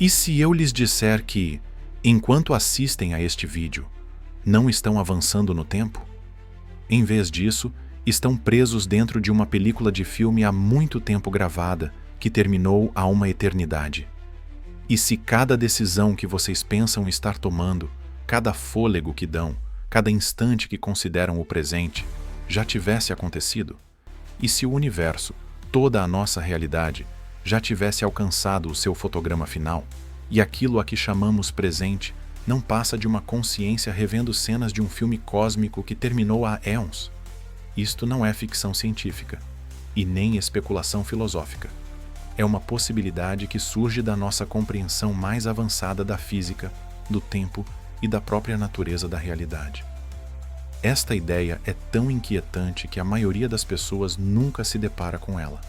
E se eu lhes disser que, enquanto assistem a este vídeo, não estão avançando no tempo? Em vez disso, estão presos dentro de uma película de filme há muito tempo gravada, que terminou há uma eternidade. E se cada decisão que vocês pensam estar tomando, cada fôlego que dão, cada instante que consideram o presente, já tivesse acontecido? E se o universo, toda a nossa realidade, já tivesse alcançado o seu fotograma final, e aquilo a que chamamos presente não passa de uma consciência revendo cenas de um filme cósmico que terminou há éons? Isto não é ficção científica, e nem especulação filosófica. É uma possibilidade que surge da nossa compreensão mais avançada da física, do tempo e da própria natureza da realidade. Esta ideia é tão inquietante que a maioria das pessoas nunca se depara com ela,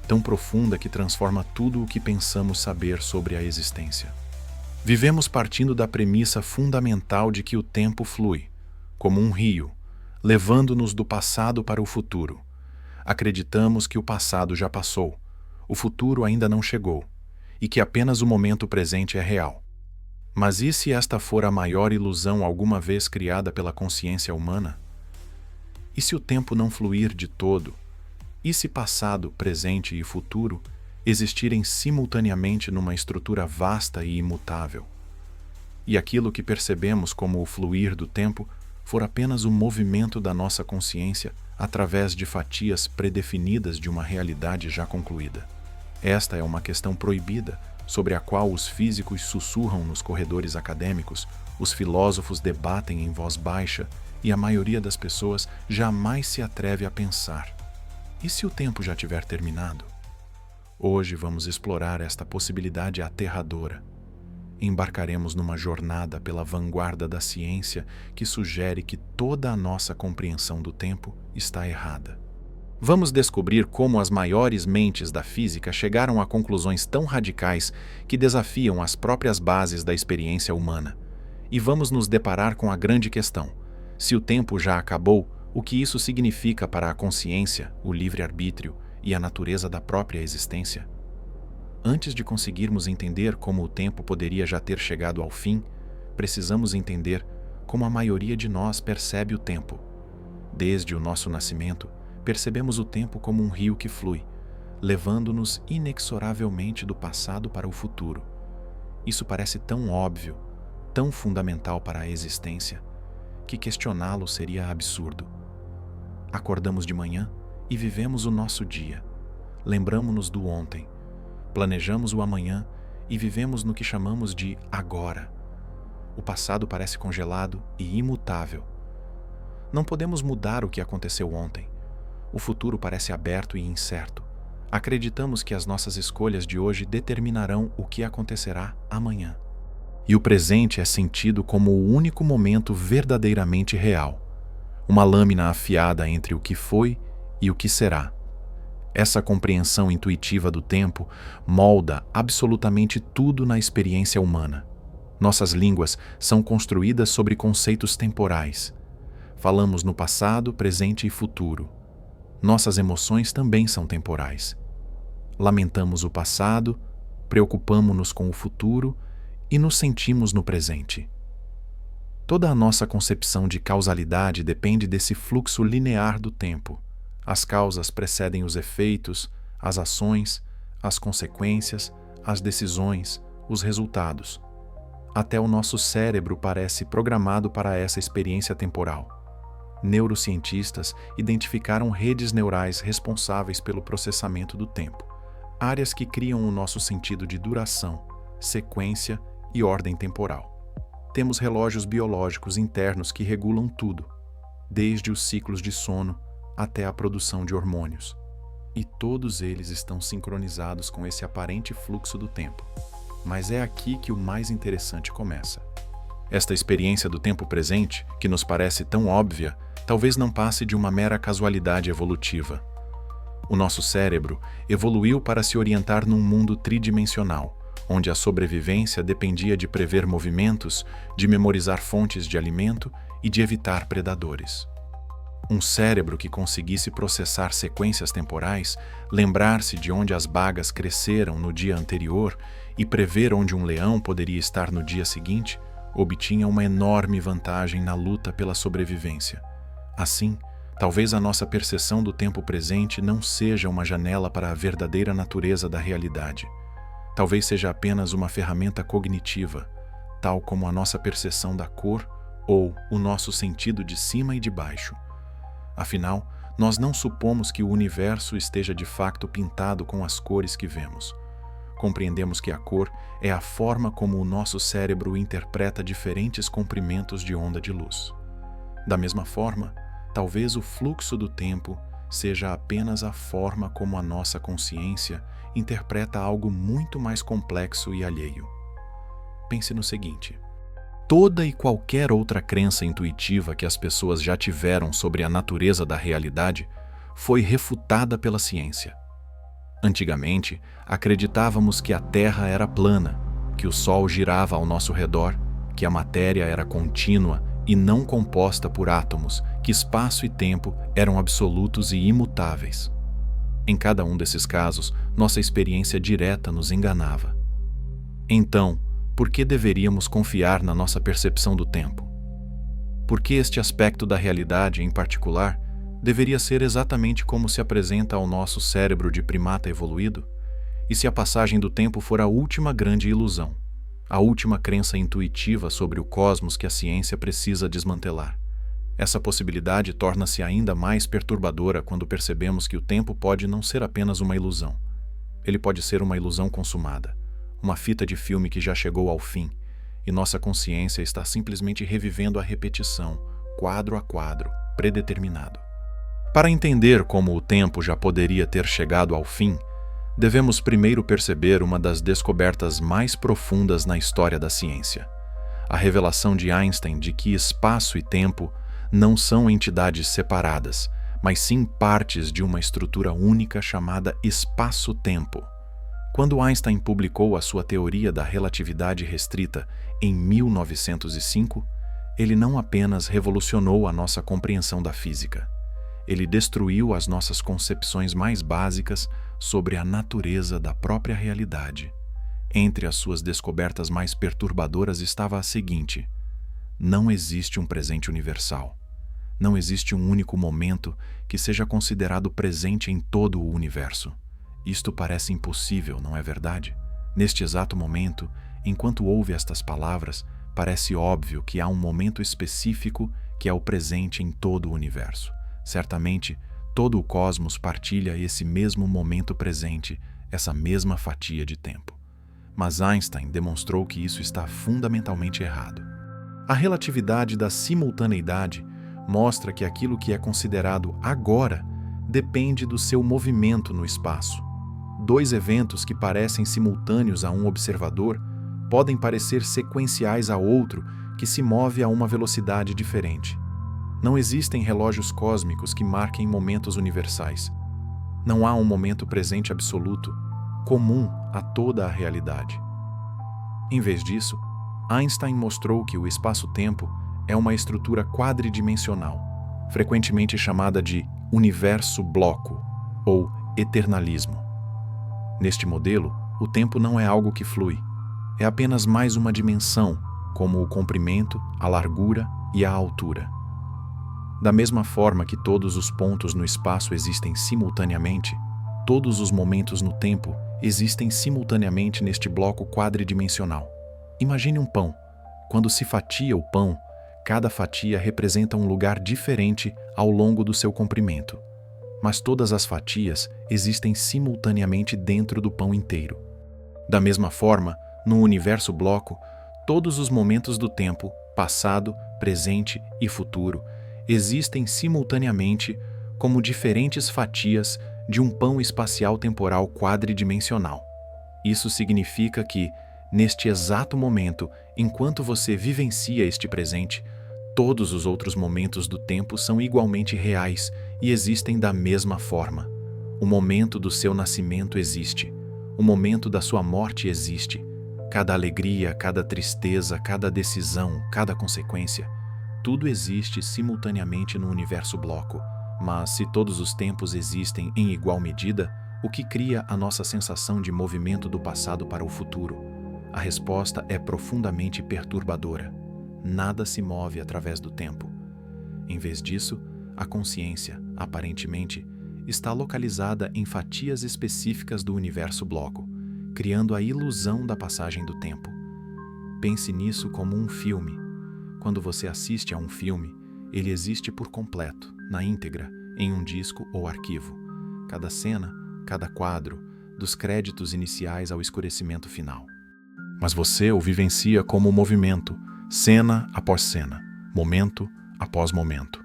tão profunda que transforma tudo o que pensamos saber sobre a existência. Vivemos partindo da premissa fundamental de que o tempo flui, como um rio, levando-nos do passado para o futuro. Acreditamos que o passado já passou, o futuro ainda não chegou, e que apenas o momento presente é real. Mas e se esta for a maior ilusão alguma vez criada pela consciência humana? E se o tempo não fluir de todo? E se passado, presente e futuro existirem simultaneamente numa estrutura vasta e imutável? E aquilo que percebemos como o fluir do tempo for apenas o movimento da nossa consciência através de fatias predefinidas de uma realidade já concluída? Esta é uma questão proibida, sobre a qual os físicos sussurram nos corredores acadêmicos, os filósofos debatem em voz baixa e a maioria das pessoas jamais se atreve a pensar. E se o tempo já tiver terminado? Hoje vamos explorar esta possibilidade aterradora. Embarcaremos numa jornada pela vanguarda da ciência que sugere que toda a nossa compreensão do tempo está errada. Vamos descobrir como as maiores mentes da física chegaram a conclusões tão radicais que desafiam as próprias bases da experiência humana. E vamos nos deparar com a grande questão: se o tempo já acabou, o que isso significa para a consciência, o livre-arbítrio e a natureza da própria existência? Antes de conseguirmos entender como o tempo poderia já ter chegado ao fim, precisamos entender como a maioria de nós percebe o tempo. Desde o nosso nascimento, percebemos o tempo como um rio que flui, levando-nos inexoravelmente do passado para o futuro. Isso parece tão óbvio, tão fundamental para a existência, que questioná-lo seria absurdo. Acordamos de manhã e vivemos o nosso dia. Lembramo-nos do ontem, planejamos o amanhã e vivemos no que chamamos de agora. O passado parece congelado e imutável. Não podemos mudar o que aconteceu ontem. O futuro parece aberto e incerto. Acreditamos que as nossas escolhas de hoje determinarão o que acontecerá amanhã. E o presente é sentido como o único momento verdadeiramente real, uma lâmina afiada entre o que foi e o que será. Essa compreensão intuitiva do tempo molda absolutamente tudo na experiência humana. Nossas línguas são construídas sobre conceitos temporais. Falamos no passado, presente e futuro. Nossas emoções também são temporais. Lamentamos o passado, preocupamo-nos com o futuro e nos sentimos no presente. Toda a nossa concepção de causalidade depende desse fluxo linear do tempo. As causas precedem os efeitos, as ações, as consequências, as decisões, os resultados. Até o nosso cérebro parece programado para essa experiência temporal. Neurocientistas identificaram redes neurais responsáveis pelo processamento do tempo, áreas que criam o nosso sentido de duração, sequência e ordem temporal. Temos relógios biológicos internos que regulam tudo, desde os ciclos de sono até a produção de hormônios. E todos eles estão sincronizados com esse aparente fluxo do tempo. Mas é aqui que o mais interessante começa. Esta experiência do tempo presente, que nos parece tão óbvia, talvez não passe de uma mera casualidade evolutiva. O nosso cérebro evoluiu para se orientar num mundo tridimensional, onde a sobrevivência dependia de prever movimentos, de memorizar fontes de alimento e de evitar predadores. Um cérebro que conseguisse processar sequências temporais, lembrar-se de onde as bagas cresceram no dia anterior e prever onde um leão poderia estar no dia seguinte, obtinha uma enorme vantagem na luta pela sobrevivência. Assim, talvez a nossa percepção do tempo presente não seja uma janela para a verdadeira natureza da realidade. Talvez seja apenas uma ferramenta cognitiva, tal como a nossa percepção da cor ou o nosso sentido de cima e de baixo. Afinal, nós não supomos que o universo esteja de fato pintado com as cores que vemos. Compreendemos que a cor é a forma como o nosso cérebro interpreta diferentes comprimentos de onda de luz. Da mesma forma, talvez o fluxo do tempo seja apenas a forma como a nossa consciência interpreta algo muito mais complexo e alheio. Pense no seguinte: toda e qualquer outra crença intuitiva que as pessoas já tiveram sobre a natureza da realidade foi refutada pela ciência. Antigamente, acreditávamos que a Terra era plana, que o Sol girava ao nosso redor, que a matéria era contínua e não composta por átomos, que espaço e tempo eram absolutos e imutáveis. Em cada um desses casos, nossa experiência direta nos enganava. Então, por que deveríamos confiar na nossa percepção do tempo? Por que este aspecto da realidade, em particular, deveria ser exatamente como se apresenta ao nosso cérebro de primata evoluído? E se a passagem do tempo for a última grande ilusão, a última crença intuitiva sobre o cosmos que a ciência precisa desmantelar? Essa possibilidade torna-se ainda mais perturbadora quando percebemos que o tempo pode não ser apenas uma ilusão. Ele pode ser uma ilusão consumada, uma fita de filme que já chegou ao fim, e nossa consciência está simplesmente revivendo a repetição, quadro a quadro, predeterminado. Para entender como o tempo já poderia ter chegado ao fim, devemos primeiro perceber uma das descobertas mais profundas na história da ciência: a revelação de Einstein de que espaço e tempo não são entidades separadas, mas sim partes de uma estrutura única chamada espaço-tempo. Quando Einstein publicou a sua teoria da relatividade restrita em 1905, ele não apenas revolucionou a nossa compreensão da física, ele destruiu as nossas concepções mais básicas sobre a natureza da própria realidade. Entre as suas descobertas mais perturbadoras estava a seguinte: não existe um presente universal. Não existe um único momento que seja considerado presente em todo o universo. Isto parece impossível, não é verdade? Neste exato momento, enquanto ouve estas palavras, parece óbvio que há um momento específico que é o presente em todo o universo. Certamente, todo o cosmos partilha esse mesmo momento presente, essa mesma fatia de tempo. Mas Einstein demonstrou que isso está fundamentalmente errado. A relatividade da simultaneidade mostra que aquilo que é considerado agora depende do seu movimento no espaço. Dois eventos que parecem simultâneos a um observador podem parecer sequenciais a outro que se move a uma velocidade diferente. Não existem relógios cósmicos que marquem momentos universais. Não há um momento presente absoluto, comum a toda a realidade. Em vez disso, Einstein mostrou que o espaço-tempo é uma estrutura quadridimensional, frequentemente chamada de universo-bloco ou eternalismo. Neste modelo, o tempo não é algo que flui, é apenas mais uma dimensão, como o comprimento, a largura e a altura. Da mesma forma que todos os pontos no espaço existem simultaneamente, todos os momentos no tempo existem simultaneamente neste bloco quadridimensional. Imagine um pão. Quando se fatia o pão, cada fatia representa um lugar diferente ao longo do seu comprimento. Mas todas as fatias existem simultaneamente dentro do pão inteiro. Da mesma forma, no universo bloco, todos os momentos do tempo, passado, presente e futuro, existem simultaneamente como diferentes fatias de um pão espacial temporal quadridimensional. Isso significa que, neste exato momento, enquanto você vivencia este presente, todos os outros momentos do tempo são igualmente reais e existem da mesma forma. O momento do seu nascimento existe. O momento da sua morte existe. Cada alegria, cada tristeza, cada decisão, cada consequência, tudo existe simultaneamente no universo bloco. Mas se todos os tempos existem em igual medida, o que cria a nossa sensação de movimento do passado para o futuro? A resposta é profundamente perturbadora. Nada se move através do tempo. Em vez disso, a consciência, aparentemente, está localizada em fatias específicas do universo-bloco, criando a ilusão da passagem do tempo. Pense nisso como um filme. Quando você assiste a um filme, ele existe por completo, na íntegra, em um disco ou arquivo. Cada cena, cada quadro, dos créditos iniciais ao escurecimento final. Mas você o vivencia como um movimento, cena após cena, momento após momento.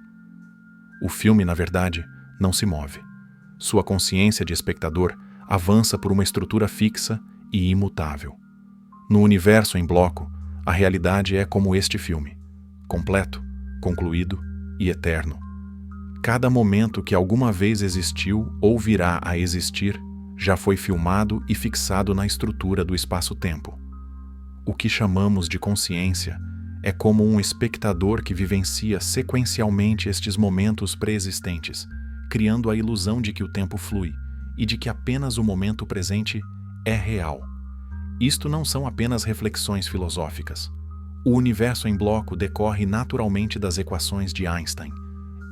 O filme, na verdade, não se move. Sua consciência de espectador avança por uma estrutura fixa e imutável. No universo em bloco, a realidade é como este filme, completo, concluído e eterno. Cada momento que alguma vez existiu ou virá a existir já foi filmado e fixado na estrutura do espaço-tempo. O que chamamos de consciência é como um espectador que vivencia sequencialmente estes momentos pré-existentes, criando a ilusão de que o tempo flui e de que apenas o momento presente é real. Isto não são apenas reflexões filosóficas. O universo em bloco decorre naturalmente das equações de Einstein.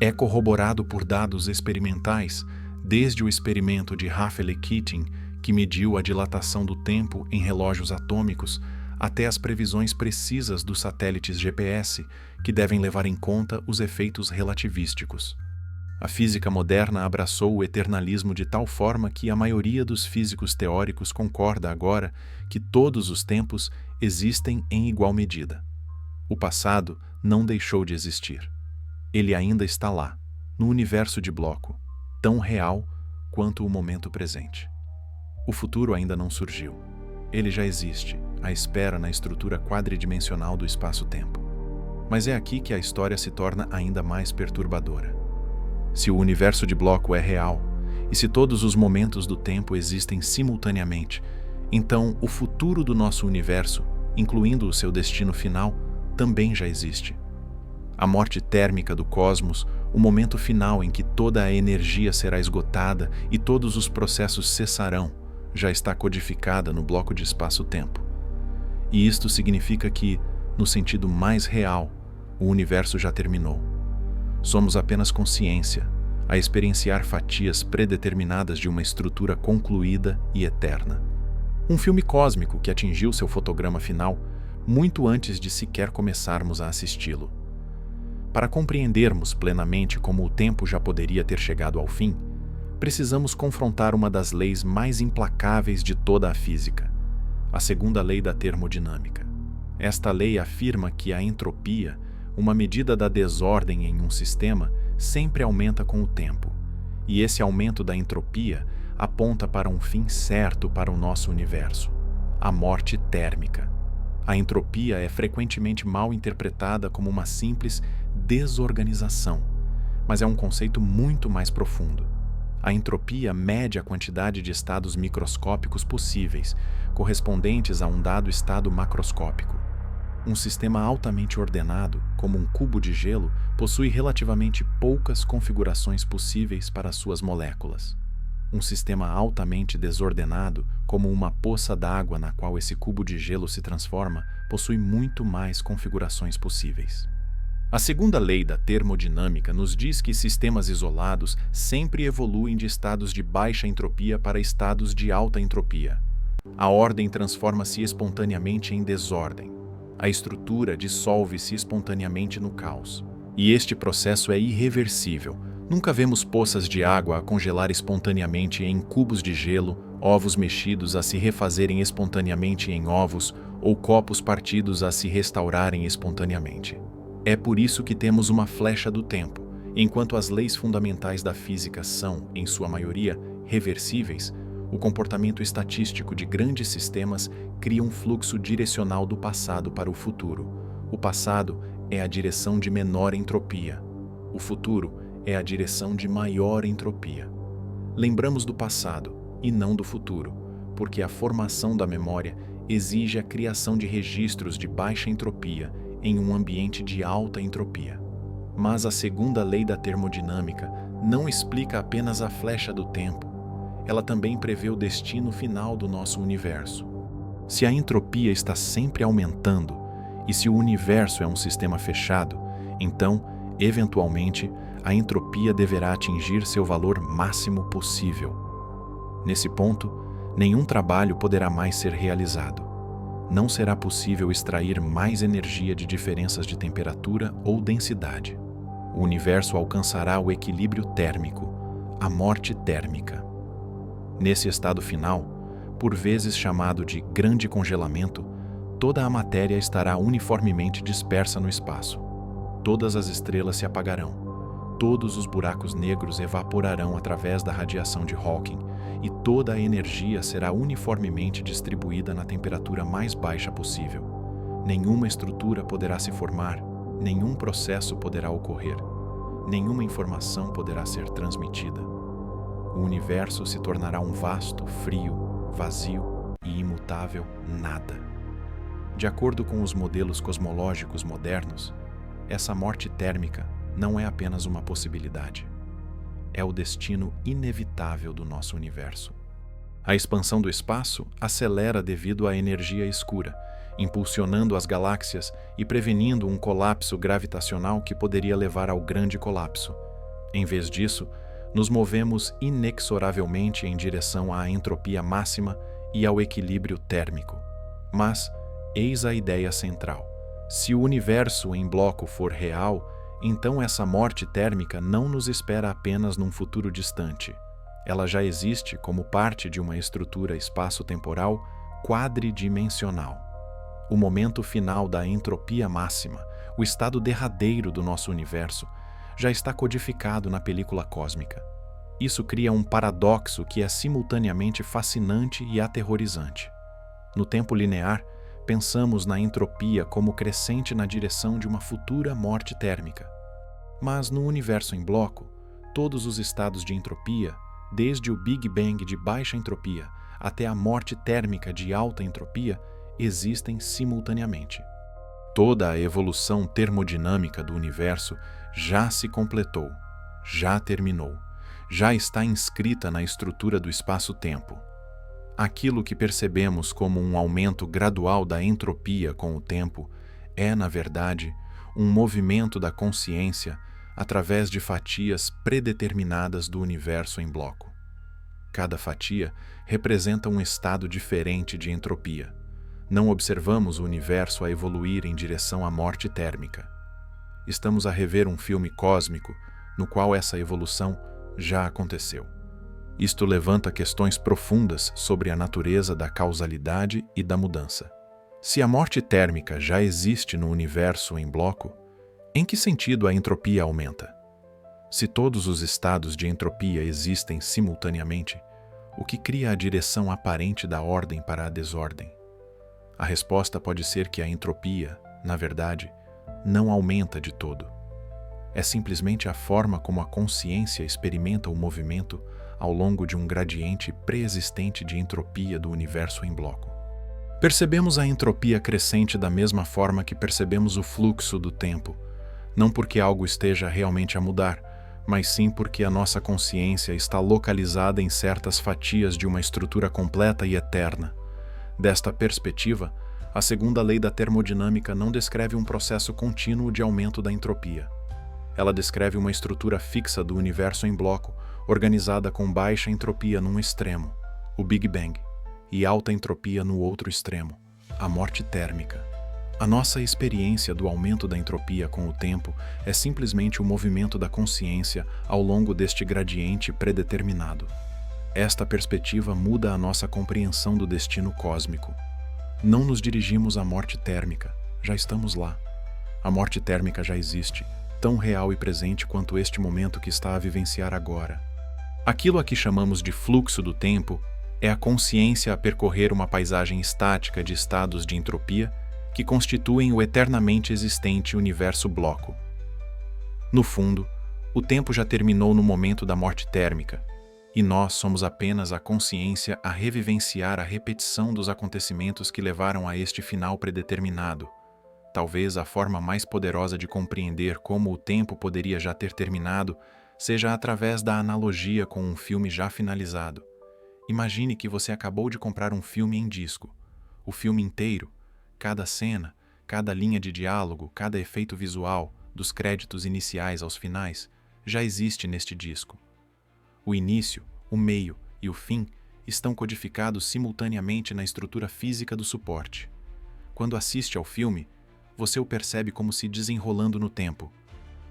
É corroborado por dados experimentais, desde o experimento de Rayleigh-Keating, que mediu a dilatação do tempo em relógios atômicos, até as previsões precisas dos satélites GPS, que devem levar em conta os efeitos relativísticos. A física moderna abraçou o eternalismo de tal forma que a maioria dos físicos teóricos concorda agora que todos os tempos existem em igual medida. O passado não deixou de existir. Ele ainda está lá, no universo de bloco, tão real quanto o momento presente. O futuro ainda não surgiu. Ele já existe, à espera na estrutura quadridimensional do espaço-tempo. Mas é aqui que a história se torna ainda mais perturbadora. Se o universo de bloco é real, e se todos os momentos do tempo existem simultaneamente, então o futuro do nosso universo, incluindo o seu destino final, também já existe. A morte térmica do cosmos, o momento final em que toda a energia será esgotada e todos os processos cessarão, já está codificada no bloco de espaço-tempo. E isto significa que, no sentido mais real, o universo já terminou. Somos apenas consciência, a experienciar fatias predeterminadas de uma estrutura concluída e eterna. Um filme cósmico que atingiu seu fotograma final muito antes de sequer começarmos a assisti-lo. Para compreendermos plenamente como o tempo já poderia ter chegado ao fim, precisamos confrontar uma das leis mais implacáveis de toda a física, a segunda lei da termodinâmica. Esta lei afirma que a entropia, uma medida da desordem em um sistema, sempre aumenta com o tempo, e esse aumento da entropia aponta para um fim certo para o nosso universo, a morte térmica. A entropia é frequentemente mal interpretada como uma simples desorganização, mas é um conceito muito mais profundo. A entropia mede a quantidade de estados microscópicos possíveis, correspondentes a um dado estado macroscópico. Um sistema altamente ordenado, como um cubo de gelo, possui relativamente poucas configurações possíveis para suas moléculas. Um sistema altamente desordenado, como uma poça d'água na qual esse cubo de gelo se transforma, possui muito mais configurações possíveis. A segunda lei da termodinâmica nos diz que sistemas isolados sempre evoluem de estados de baixa entropia para estados de alta entropia. A ordem transforma-se espontaneamente em desordem. A estrutura dissolve-se espontaneamente no caos. E este processo é irreversível. Nunca vemos poças de água a congelar espontaneamente em cubos de gelo, ovos mexidos a se refazerem espontaneamente em ovos ou copos partidos a se restaurarem espontaneamente. É por isso que temos uma flecha do tempo. Enquanto as leis fundamentais da física são, em sua maioria, reversíveis, o comportamento estatístico de grandes sistemas cria um fluxo direcional do passado para o futuro. O passado é a direção de menor entropia. O futuro é a direção de maior entropia. Lembramos do passado e não do futuro, porque a formação da memória exige a criação de registros de baixa entropia em um ambiente de alta entropia. Mas a segunda lei da termodinâmica não explica apenas a flecha do tempo. Ela também prevê o destino final do nosso universo. Se a entropia está sempre aumentando e se o universo é um sistema fechado, então, eventualmente, a entropia deverá atingir seu valor máximo possível. Nesse ponto, nenhum trabalho poderá mais ser realizado. Não será possível extrair mais energia de diferenças de temperatura ou densidade. O universo alcançará o equilíbrio térmico, a morte térmica. Nesse estado final, por vezes chamado de grande congelamento, toda a matéria estará uniformemente dispersa no espaço. Todas as estrelas se apagarão. Todos os buracos negros evaporarão através da radiação de Hawking e toda a energia será uniformemente distribuída na temperatura mais baixa possível. Nenhuma estrutura poderá se formar, nenhum processo poderá ocorrer, nenhuma informação poderá ser transmitida. O universo se tornará um vasto, frio, vazio e imutável nada. De acordo com os modelos cosmológicos modernos, essa morte térmica não é apenas uma possibilidade. É o destino inevitável do nosso universo. A expansão do espaço acelera devido à energia escura, impulsionando as galáxias e prevenindo um colapso gravitacional que poderia levar ao grande colapso. Em vez disso, nos movemos inexoravelmente em direção à entropia máxima e ao equilíbrio térmico. Mas, eis a ideia central. Se o universo em bloco for real, então essa morte térmica não nos espera apenas num futuro distante. Ela já existe como parte de uma estrutura espaço-temporal quadridimensional. O momento final da entropia máxima, o estado derradeiro do nosso universo, já está codificado na película cósmica. Isso cria um paradoxo que é simultaneamente fascinante e aterrorizante. No tempo linear, pensamos na entropia como crescente na direção de uma futura morte térmica. Mas no universo em bloco, todos os estados de entropia, desde o Big Bang de baixa entropia até a morte térmica de alta entropia, existem simultaneamente. Toda a evolução termodinâmica do universo já se completou, já terminou, já está inscrita na estrutura do espaço-tempo. Aquilo que percebemos como um aumento gradual da entropia com o tempo é, na verdade, um movimento da consciência através de fatias predeterminadas do universo em bloco. Cada fatia representa um estado diferente de entropia. Não observamos o universo a evoluir em direção à morte térmica. Estamos a rever um filme cósmico no qual essa evolução já aconteceu. Isto levanta questões profundas sobre a natureza da causalidade e da mudança. Se a morte térmica já existe no universo em bloco, em que sentido a entropia aumenta? Se todos os estados de entropia existem simultaneamente, o que cria a direção aparente da ordem para a desordem? A resposta pode ser que a entropia, na verdade, não aumenta de todo. É simplesmente a forma como a consciência experimenta o movimento ao longo de um gradiente pré-existente de entropia do universo em bloco. Percebemos a entropia crescente da mesma forma que percebemos o fluxo do tempo, não porque algo esteja realmente a mudar, mas sim porque a nossa consciência está localizada em certas fatias de uma estrutura completa e eterna. Desta perspectiva, a segunda lei da termodinâmica não descreve um processo contínuo de aumento da entropia. Ela descreve uma estrutura fixa do universo em bloco, organizada com baixa entropia num extremo, o Big Bang, e alta entropia no outro extremo, a morte térmica. A nossa experiência do aumento da entropia com o tempo é simplesmente o movimento da consciência ao longo deste gradiente predeterminado. Esta perspectiva muda a nossa compreensão do destino cósmico. Não nos dirigimos à morte térmica, já estamos lá. A morte térmica já existe, tão real e presente quanto este momento que está a vivenciar agora. Aquilo a que chamamos de fluxo do tempo é a consciência a percorrer uma paisagem estática de estados de entropia que constituem o eternamente existente universo bloco. No fundo, o tempo já terminou no momento da morte térmica, e nós somos apenas a consciência a revivenciar a repetição dos acontecimentos que levaram a este final predeterminado. Talvez a forma mais poderosa de compreender como o tempo poderia já ter terminado seja através da analogia com um filme já finalizado. Imagine que você acabou de comprar um filme em disco. O filme inteiro, cada cena, cada linha de diálogo, cada efeito visual, dos créditos iniciais aos finais, já existe neste disco. O início, o meio e o fim estão codificados simultaneamente na estrutura física do suporte. Quando assiste ao filme, você o percebe como se desenrolando no tempo.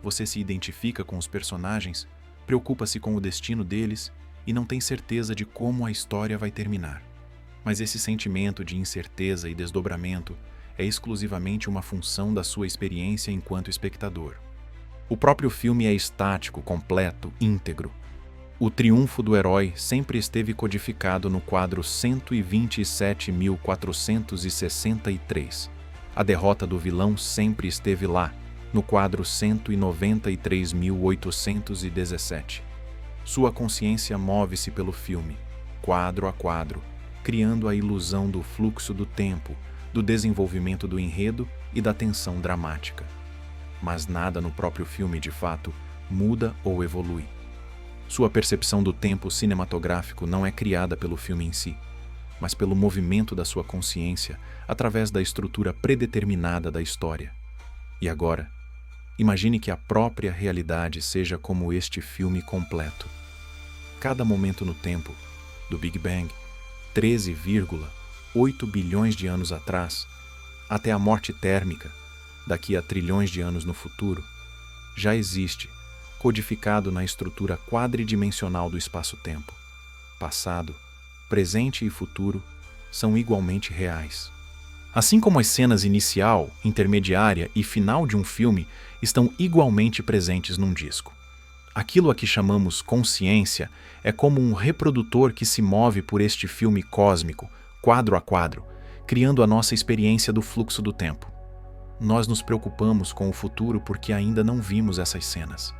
Você se identifica com os personagens, preocupa-se com o destino deles e não tem certeza de como a história vai terminar. Mas esse sentimento de incerteza e desdobramento é exclusivamente uma função da sua experiência enquanto espectador. O próprio filme é estático, completo, íntegro. O triunfo do herói sempre esteve codificado no quadro 127.463. A derrota do vilão sempre esteve lá, no quadro 193.817. Sua consciência move-se pelo filme, quadro a quadro, criando a ilusão do fluxo do tempo, do desenvolvimento do enredo e da tensão dramática. Mas nada no próprio filme, de fato, muda ou evolui. Sua percepção do tempo cinematográfico não é criada pelo filme em si, mas pelo movimento da sua consciência através da estrutura predeterminada da história. E agora, imagine que a própria realidade seja como este filme completo. Cada momento no tempo, do Big Bang, 13,8 bilhões de anos atrás, até a morte térmica, daqui a trilhões de anos no futuro, já existe, codificado na estrutura quadridimensional do espaço-tempo. Passado, presente e futuro são igualmente reais. Assim como as cenas inicial, intermediária e final de um filme estão igualmente presentes num disco. Aquilo a que chamamos consciência é como um reprodutor que se move por este filme cósmico, quadro a quadro, criando a nossa experiência do fluxo do tempo. Nós nos preocupamos com o futuro porque ainda não vimos essas cenas.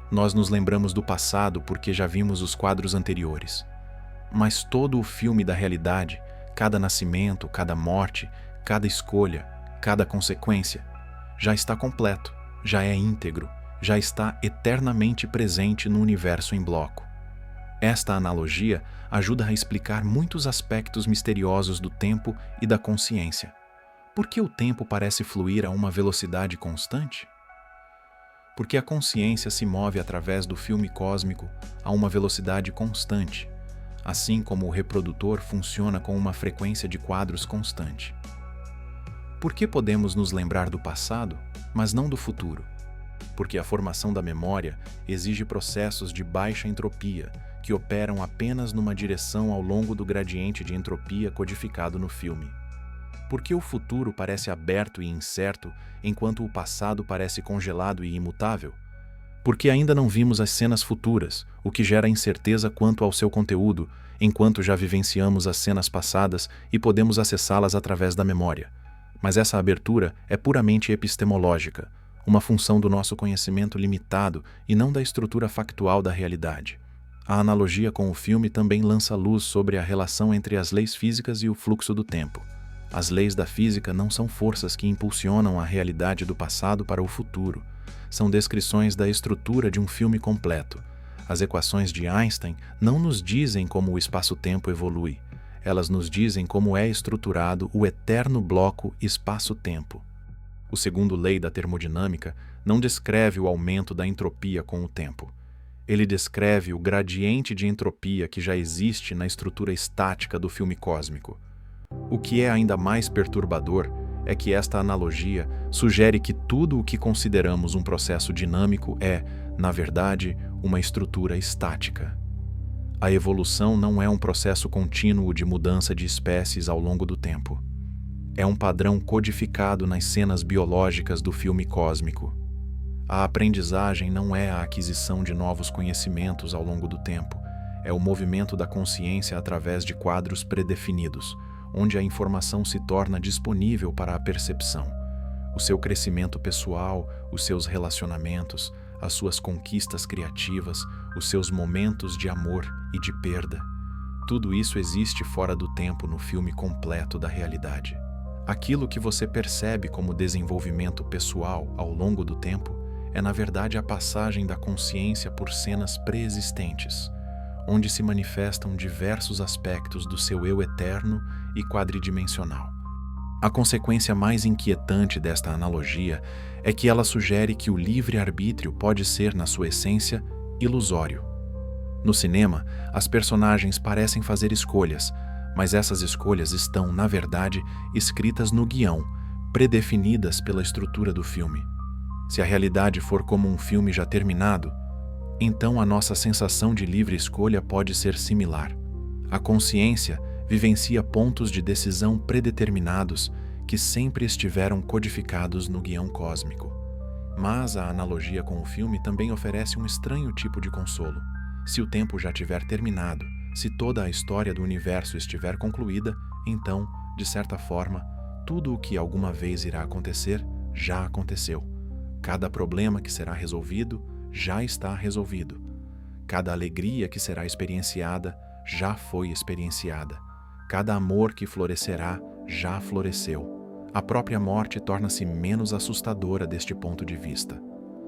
Nós nos lembramos do passado porque já vimos os quadros anteriores. Mas todo o filme da realidade, cada nascimento, cada morte, cada escolha, cada consequência, já está completo, já é íntegro, já está eternamente presente no universo em bloco. Esta analogia ajuda a explicar muitos aspectos misteriosos do tempo e da consciência. Por que o tempo parece fluir a uma velocidade constante? Porque a consciência se move através do filme cósmico a uma velocidade constante, assim como o reprodutor funciona com uma frequência de quadros constante. Por que podemos nos lembrar do passado, mas não do futuro? Porque a formação da memória exige processos de baixa entropia, que operam apenas numa direção ao longo do gradiente de entropia codificado no filme. Por que o futuro parece aberto e incerto, enquanto o passado parece congelado e imutável? Porque ainda não vimos as cenas futuras, o que gera incerteza quanto ao seu conteúdo, enquanto já vivenciamos as cenas passadas e podemos acessá-las através da memória. Mas essa abertura é puramente epistemológica, uma função do nosso conhecimento limitado e não da estrutura factual da realidade. A analogia com o filme também lança luz sobre a relação entre as leis físicas e o fluxo do tempo. As leis da física não são forças que impulsionam a realidade do passado para o futuro. São descrições da estrutura de um filme completo. As equações de Einstein não nos dizem como o espaço-tempo evolui. Elas nos dizem como é estruturado o eterno bloco espaço-tempo. O segundo lei da termodinâmica não descreve o aumento da entropia com o tempo. Ele descreve o gradiente de entropia que já existe na estrutura estática do filme cósmico. O que é ainda mais perturbador é que esta analogia sugere que tudo o que consideramos um processo dinâmico é, na verdade, uma estrutura estática. A evolução não é um processo contínuo de mudança de espécies ao longo do tempo. É um padrão codificado nas cenas biológicas do filme cósmico. A aprendizagem não é a aquisição de novos conhecimentos ao longo do tempo, é o movimento da consciência através de quadros predefinidos, onde a informação se torna disponível para a percepção. O seu crescimento pessoal, os seus relacionamentos, as suas conquistas criativas, os seus momentos de amor e de perda. Tudo isso existe fora do tempo no filme completo da realidade. Aquilo que você percebe como desenvolvimento pessoal ao longo do tempo é, na verdade, a passagem da consciência por cenas pré-existentes, onde se manifestam diversos aspectos do seu eu eterno e quadridimensional. A consequência mais inquietante desta analogia é que ela sugere que o livre-arbítrio pode ser, na sua essência, ilusório. No cinema, as personagens parecem fazer escolhas, mas essas escolhas estão, na verdade, escritas no guião, predefinidas pela estrutura do filme. Se a realidade for como um filme já terminado, então a nossa sensação de livre escolha pode ser similar. A consciência vivencia pontos de decisão predeterminados que sempre estiveram codificados no guião cósmico. Mas a analogia com o filme também oferece um estranho tipo de consolo. Se o tempo já tiver terminado, se toda a história do universo estiver concluída, então, de certa forma, tudo o que alguma vez irá acontecer já aconteceu. Cada problema que será resolvido já está resolvido. Cada alegria que será experienciada já foi experienciada. Cada amor que florescerá já floresceu. A própria morte torna-se menos assustadora deste ponto de vista.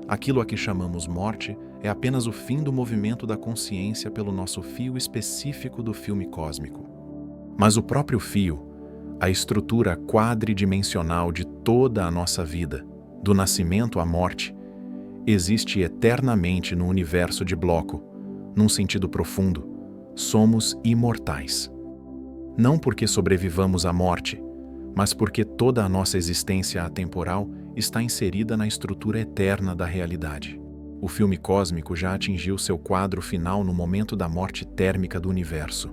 Aquilo a que chamamos morte é apenas o fim do movimento da consciência pelo nosso fio específico do filme cósmico. Mas o próprio fio, a estrutura quadridimensional de toda a nossa vida, do nascimento à morte, existe eternamente no universo de bloco. Num sentido profundo, somos imortais. Não porque sobrevivamos à morte, mas porque toda a nossa existência atemporal está inserida na estrutura eterna da realidade. O filme cósmico já atingiu seu quadro final no momento da morte térmica do universo.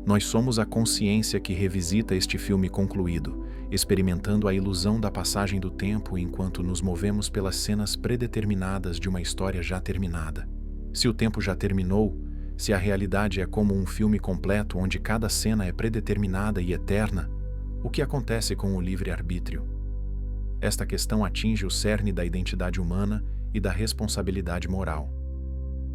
Nós somos a consciência que revisita este filme concluído, experimentando a ilusão da passagem do tempo enquanto nos movemos pelas cenas predeterminadas de uma história já terminada. Se o tempo já terminou, se a realidade é como um filme completo onde cada cena é predeterminada e eterna, o que acontece com o livre-arbítrio? Esta questão atinge o cerne da identidade humana e da responsabilidade moral.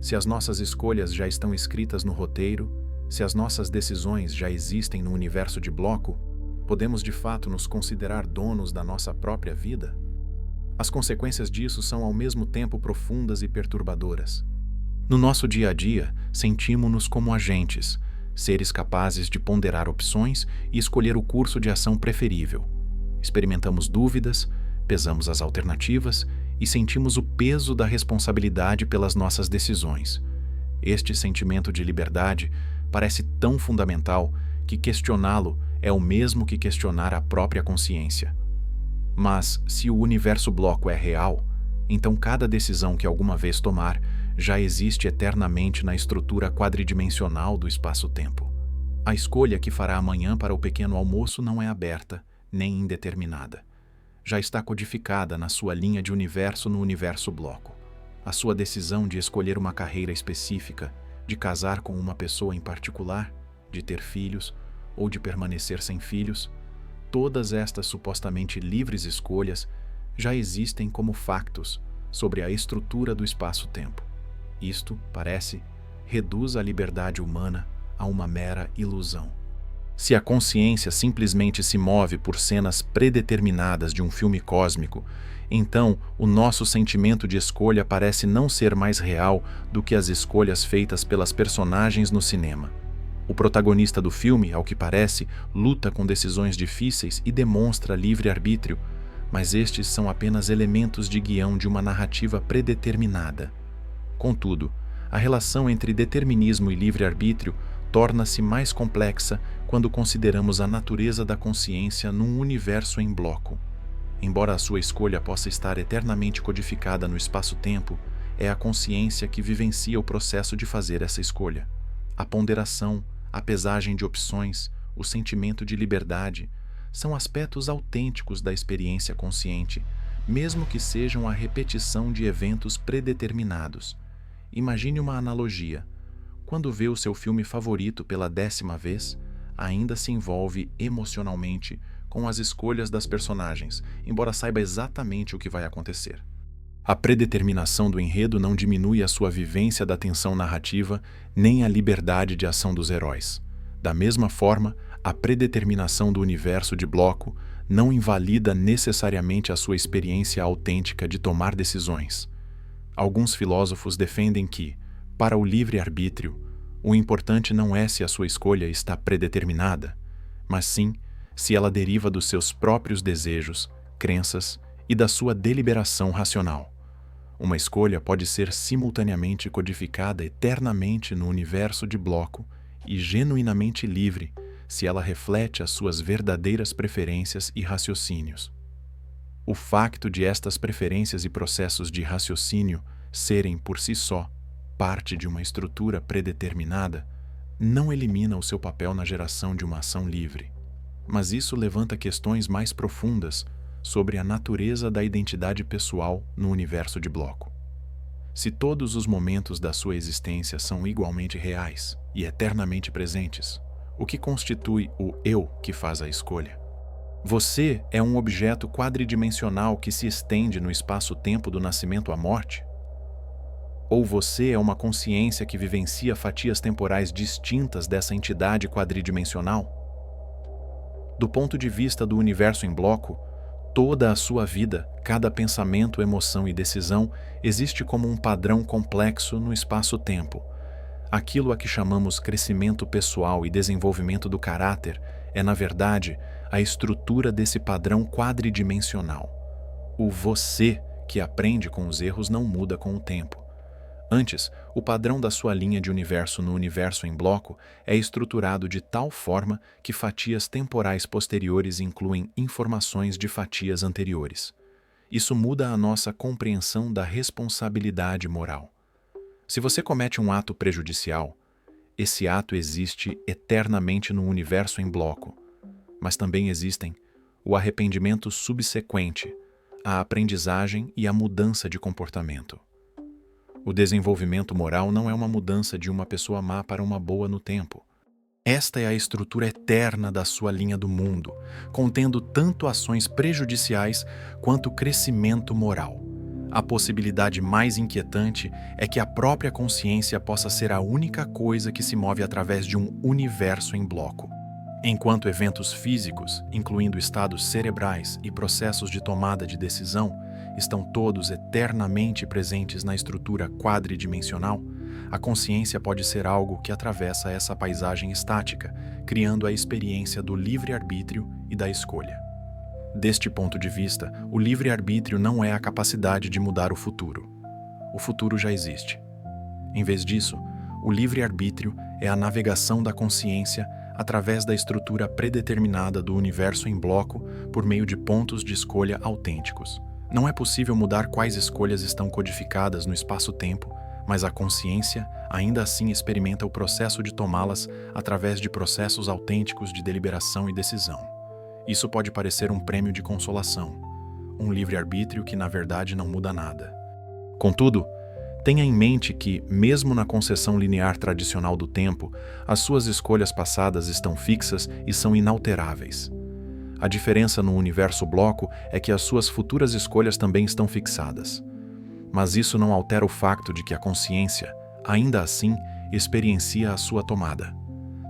Se as nossas escolhas já estão escritas no roteiro, se as nossas decisões já existem no universo de bloco, podemos de fato nos considerar donos da nossa própria vida? As consequências disso são ao mesmo tempo profundas e perturbadoras. No nosso dia a dia, sentimos-nos como agentes, seres capazes de ponderar opções e escolher o curso de ação preferível. Experimentamos dúvidas, pesamos as alternativas e sentimos o peso da responsabilidade pelas nossas decisões. Este sentimento de liberdade parece tão fundamental que questioná-lo é o mesmo que questionar a própria consciência. Mas, se o universo bloco é real, então cada decisão que alguma vez tomar já existe eternamente na estrutura quadridimensional do espaço-tempo. A escolha que fará amanhã para o pequeno almoço não é aberta, nem indeterminada. Já está codificada na sua linha de universo no universo bloco. A sua decisão de escolher uma carreira específica, de casar com uma pessoa em particular, de ter filhos ou de permanecer sem filhos, todas estas supostamente livres escolhas já existem como factos sobre a estrutura do espaço-tempo. Isto, parece, reduz a liberdade humana a uma mera ilusão. Se a consciência simplesmente se move por cenas predeterminadas de um filme cósmico, então o nosso sentimento de escolha parece não ser mais real do que as escolhas feitas pelas personagens no cinema. O protagonista do filme, ao que parece, luta com decisões difíceis e demonstra livre-arbítrio, mas estes são apenas elementos de guião de uma narrativa predeterminada. Contudo, a relação entre determinismo e livre-arbítrio torna-se mais complexa quando consideramos a natureza da consciência num universo em bloco. Embora a sua escolha possa estar eternamente codificada no espaço-tempo, é a consciência que vivencia o processo de fazer essa escolha. A ponderação, a pesagem de opções, o sentimento de liberdade são aspectos autênticos da experiência consciente, mesmo que sejam a repetição de eventos predeterminados. Imagine uma analogia. Quando vê o seu filme favorito pela 10ª vez, ainda se envolve emocionalmente com as escolhas das personagens, embora saiba exatamente o que vai acontecer. A predeterminação do enredo não diminui a sua vivência da tensão narrativa, nem a liberdade de ação dos heróis. Da mesma forma, a predeterminação do universo de bloco não invalida necessariamente a sua experiência autêntica de tomar decisões. Alguns filósofos defendem que, para o livre-arbítrio, o importante não é se a sua escolha está predeterminada, mas sim se ela deriva dos seus próprios desejos, crenças e da sua deliberação racional. Uma escolha pode ser simultaneamente codificada eternamente no universo de bloco e genuinamente livre se ela reflete as suas verdadeiras preferências e raciocínios. O facto de estas preferências e processos de raciocínio serem, por si só, parte de uma estrutura predeterminada, não elimina o seu papel na geração de uma ação livre. Mas isso levanta questões mais profundas sobre a natureza da identidade pessoal no universo de bloco. Se todos os momentos da sua existência são igualmente reais e eternamente presentes, o que constitui o eu que faz a escolha? Você é um objeto quadridimensional que se estende no espaço-tempo do nascimento à morte? Ou você é uma consciência que vivencia fatias temporais distintas dessa entidade quadridimensional? Do ponto de vista do universo em bloco, toda a sua vida, cada pensamento, emoção e decisão existe como um padrão complexo no espaço-tempo. Aquilo a que chamamos crescimento pessoal e desenvolvimento do caráter é, na verdade, a estrutura desse padrão quadridimensional. O você que aprende com os erros não muda com o tempo. Antes, o padrão da sua linha de universo no universo em bloco é estruturado de tal forma que fatias temporais posteriores incluem informações de fatias anteriores. Isso muda a nossa compreensão da responsabilidade moral. Se você comete um ato prejudicial, esse ato existe eternamente no universo em bloco, mas também existem o arrependimento subsequente, a aprendizagem e a mudança de comportamento. O desenvolvimento moral não é uma mudança de uma pessoa má para uma boa no tempo. Esta é a estrutura eterna da sua linha do mundo, contendo tanto ações prejudiciais quanto crescimento moral. A possibilidade mais inquietante é que a própria consciência possa ser a única coisa que se move através de um universo em bloco. Enquanto eventos físicos, incluindo estados cerebrais e processos de tomada de decisão, estão todos eternamente presentes na estrutura quadridimensional, a consciência pode ser algo que atravessa essa paisagem estática, criando a experiência do livre-arbítrio e da escolha. Deste ponto de vista, o livre-arbítrio não é a capacidade de mudar o futuro. O futuro já existe. Em vez disso, o livre-arbítrio é a navegação da consciência através da estrutura predeterminada do universo em bloco por meio de pontos de escolha autênticos. Não é possível mudar quais escolhas estão codificadas no espaço-tempo, mas a consciência ainda assim experimenta o processo de tomá-las através de processos autênticos de deliberação e decisão. Isso pode parecer um prêmio de consolação, um livre-arbítrio que na verdade não muda nada. Contudo, tenha em mente que, mesmo na conceção linear tradicional do tempo, as suas escolhas passadas estão fixas e são inalteráveis. A diferença no universo bloco é que as suas futuras escolhas também estão fixadas. Mas isso não altera o facto de que a consciência, ainda assim, experiencia a sua tomada.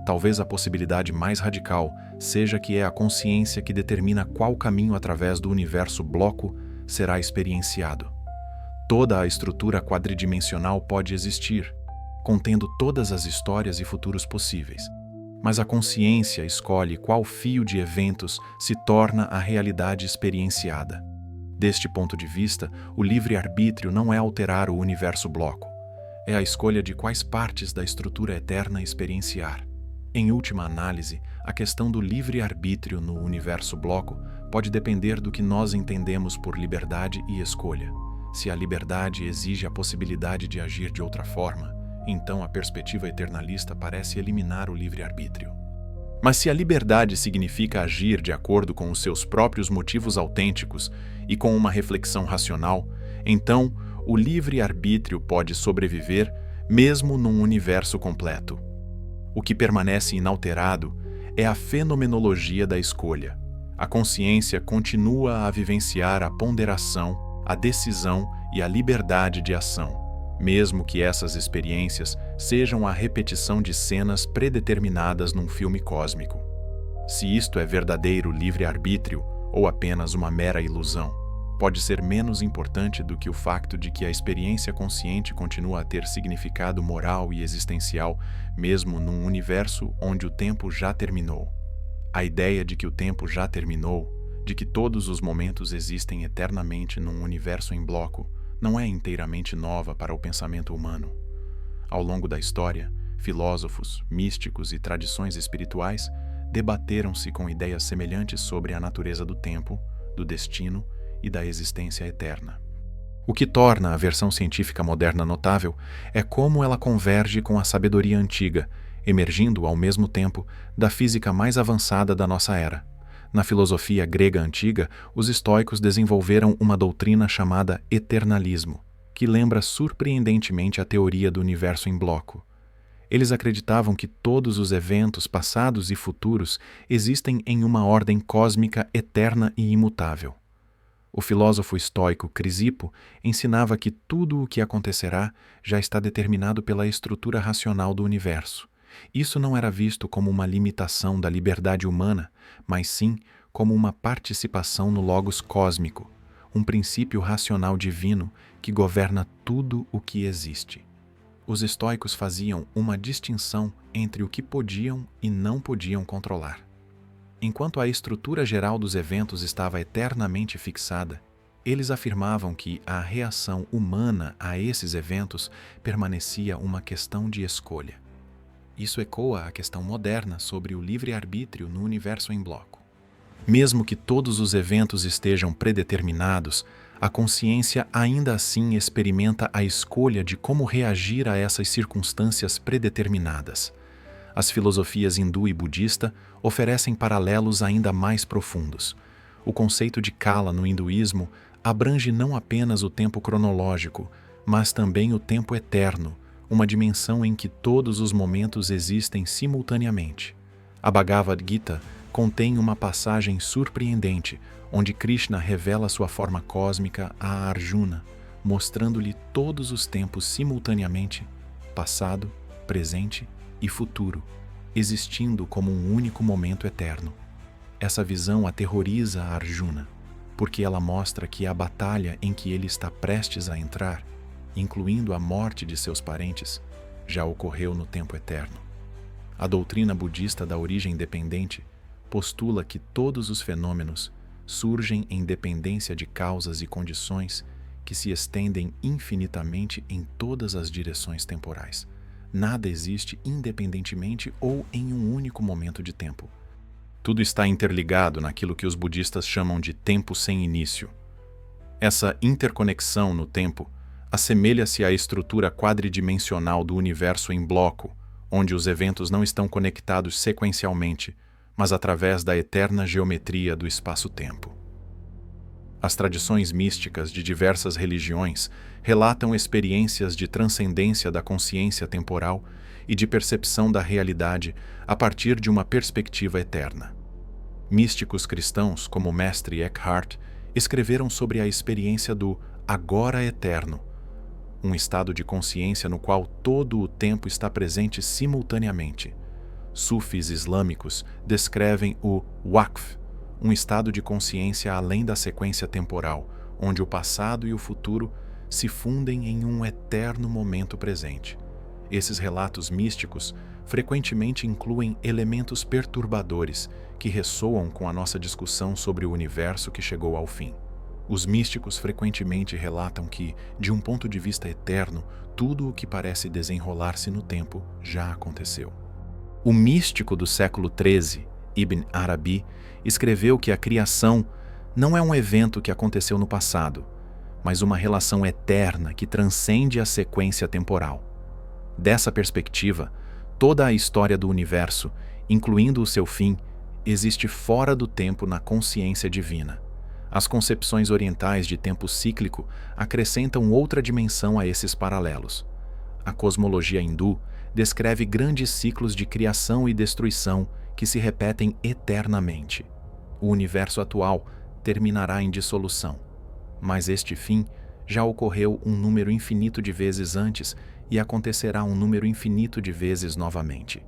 Talvez a possibilidade mais radical seja que é a consciência que determina qual caminho através do universo bloco será experienciado. Toda a estrutura quadridimensional pode existir, contendo todas as histórias e futuros possíveis. Mas a consciência escolhe qual fio de eventos se torna a realidade experienciada. Deste ponto de vista, o livre-arbítrio não é alterar o universo bloco. É a escolha de quais partes da estrutura eterna experienciar. Em última análise, a questão do livre-arbítrio no universo bloco pode depender do que nós entendemos por liberdade e escolha. Se a liberdade exige a possibilidade de agir de outra forma, então a perspectiva eternalista parece eliminar o livre-arbítrio. Mas se a liberdade significa agir de acordo com os seus próprios motivos autênticos e com uma reflexão racional, então o livre-arbítrio pode sobreviver mesmo num universo completo. O que permanece inalterado é a fenomenologia da escolha. A consciência continua a vivenciar a ponderação, a decisão e a liberdade de ação, mesmo que essas experiências sejam a repetição de cenas predeterminadas num filme cósmico. Se isto é verdadeiro livre-arbítrio ou apenas uma mera ilusão, pode ser menos importante do que o facto de que a experiência consciente continua a ter significado moral e existencial, mesmo num universo onde o tempo já terminou. A ideia de que o tempo já terminou, de que todos os momentos existem eternamente num universo em bloco, não é inteiramente nova para o pensamento humano. Ao longo da história, filósofos, místicos e tradições espirituais debateram-se com ideias semelhantes sobre a natureza do tempo, do destino e da existência eterna. O que torna a versão científica moderna notável é como ela converge com a sabedoria antiga, emergindo ao mesmo tempo da física mais avançada da nossa era. Na filosofia grega antiga, os estoicos desenvolveram uma doutrina chamada eternalismo, que lembra surpreendentemente a teoria do universo em bloco. Eles acreditavam que todos os eventos passados e futuros existem em uma ordem cósmica eterna e imutável. O filósofo estoico Crisipo ensinava que tudo o que acontecerá já está determinado pela estrutura racional do universo. Isso não era visto como uma limitação da liberdade humana, mas sim como uma participação no logos cósmico, um princípio racional divino que governa tudo o que existe. Os estoicos faziam uma distinção entre o que podiam e não podiam controlar. Enquanto a estrutura geral dos eventos estava eternamente fixada, eles afirmavam que a reação humana a esses eventos permanecia uma questão de escolha. Isso ecoa a questão moderna sobre o livre-arbítrio no universo em bloco. Mesmo que todos os eventos estejam predeterminados, a consciência ainda assim experimenta a escolha de como reagir a essas circunstâncias predeterminadas. As filosofias hindu e budista oferecem paralelos ainda mais profundos. O conceito de kala no hinduísmo abrange não apenas o tempo cronológico, mas também o tempo eterno, uma dimensão em que todos os momentos existem simultaneamente. A Bhagavad Gita contém uma passagem surpreendente, onde Krishna revela sua forma cósmica a Arjuna, mostrando-lhe todos os tempos simultaneamente, passado, presente e futuro, existindo como um único momento eterno. Essa visão aterroriza a Arjuna, porque ela mostra que a batalha em que ele está prestes a entrar, incluindo a morte de seus parentes, já ocorreu no tempo eterno. A doutrina budista da origem independente postula que todos os fenômenos surgem em dependência de causas e condições que se estendem infinitamente em todas as direções temporais. Nada existe independentemente ou em um único momento de tempo. Tudo está interligado naquilo que os budistas chamam de tempo sem início. Essa interconexão no tempo assemelha-se à estrutura quadridimensional do universo em bloco, onde os eventos não estão conectados sequencialmente, mas através da eterna geometria do espaço-tempo. As tradições místicas de diversas religiões relatam experiências de transcendência da consciência temporal e de percepção da realidade a partir de uma perspectiva eterna. Místicos cristãos, como o mestre Eckhart, escreveram sobre a experiência do agora eterno, um estado de consciência no qual todo o tempo está presente simultaneamente. Sufis islâmicos descrevem o waqf, um estado de consciência além da sequência temporal, onde o passado e o futuro se fundem em um eterno momento presente. Esses relatos místicos frequentemente incluem elementos perturbadores que ressoam com a nossa discussão sobre o universo que chegou ao fim. Os místicos frequentemente relatam que, de um ponto de vista eterno, tudo o que parece desenrolar-se no tempo já aconteceu. O místico do século XIII, Ibn Arabi, escreveu que a criação não é um evento que aconteceu no passado, mas uma relação eterna que transcende a sequência temporal. Dessa perspectiva, toda a história do universo, incluindo o seu fim, existe fora do tempo na consciência divina. As concepções orientais de tempo cíclico acrescentam outra dimensão a esses paralelos. A cosmologia hindu descreve grandes ciclos de criação e destruição que se repetem eternamente. O universo atual terminará em dissolução, mas este fim já ocorreu um número infinito de vezes antes e acontecerá um número infinito de vezes novamente.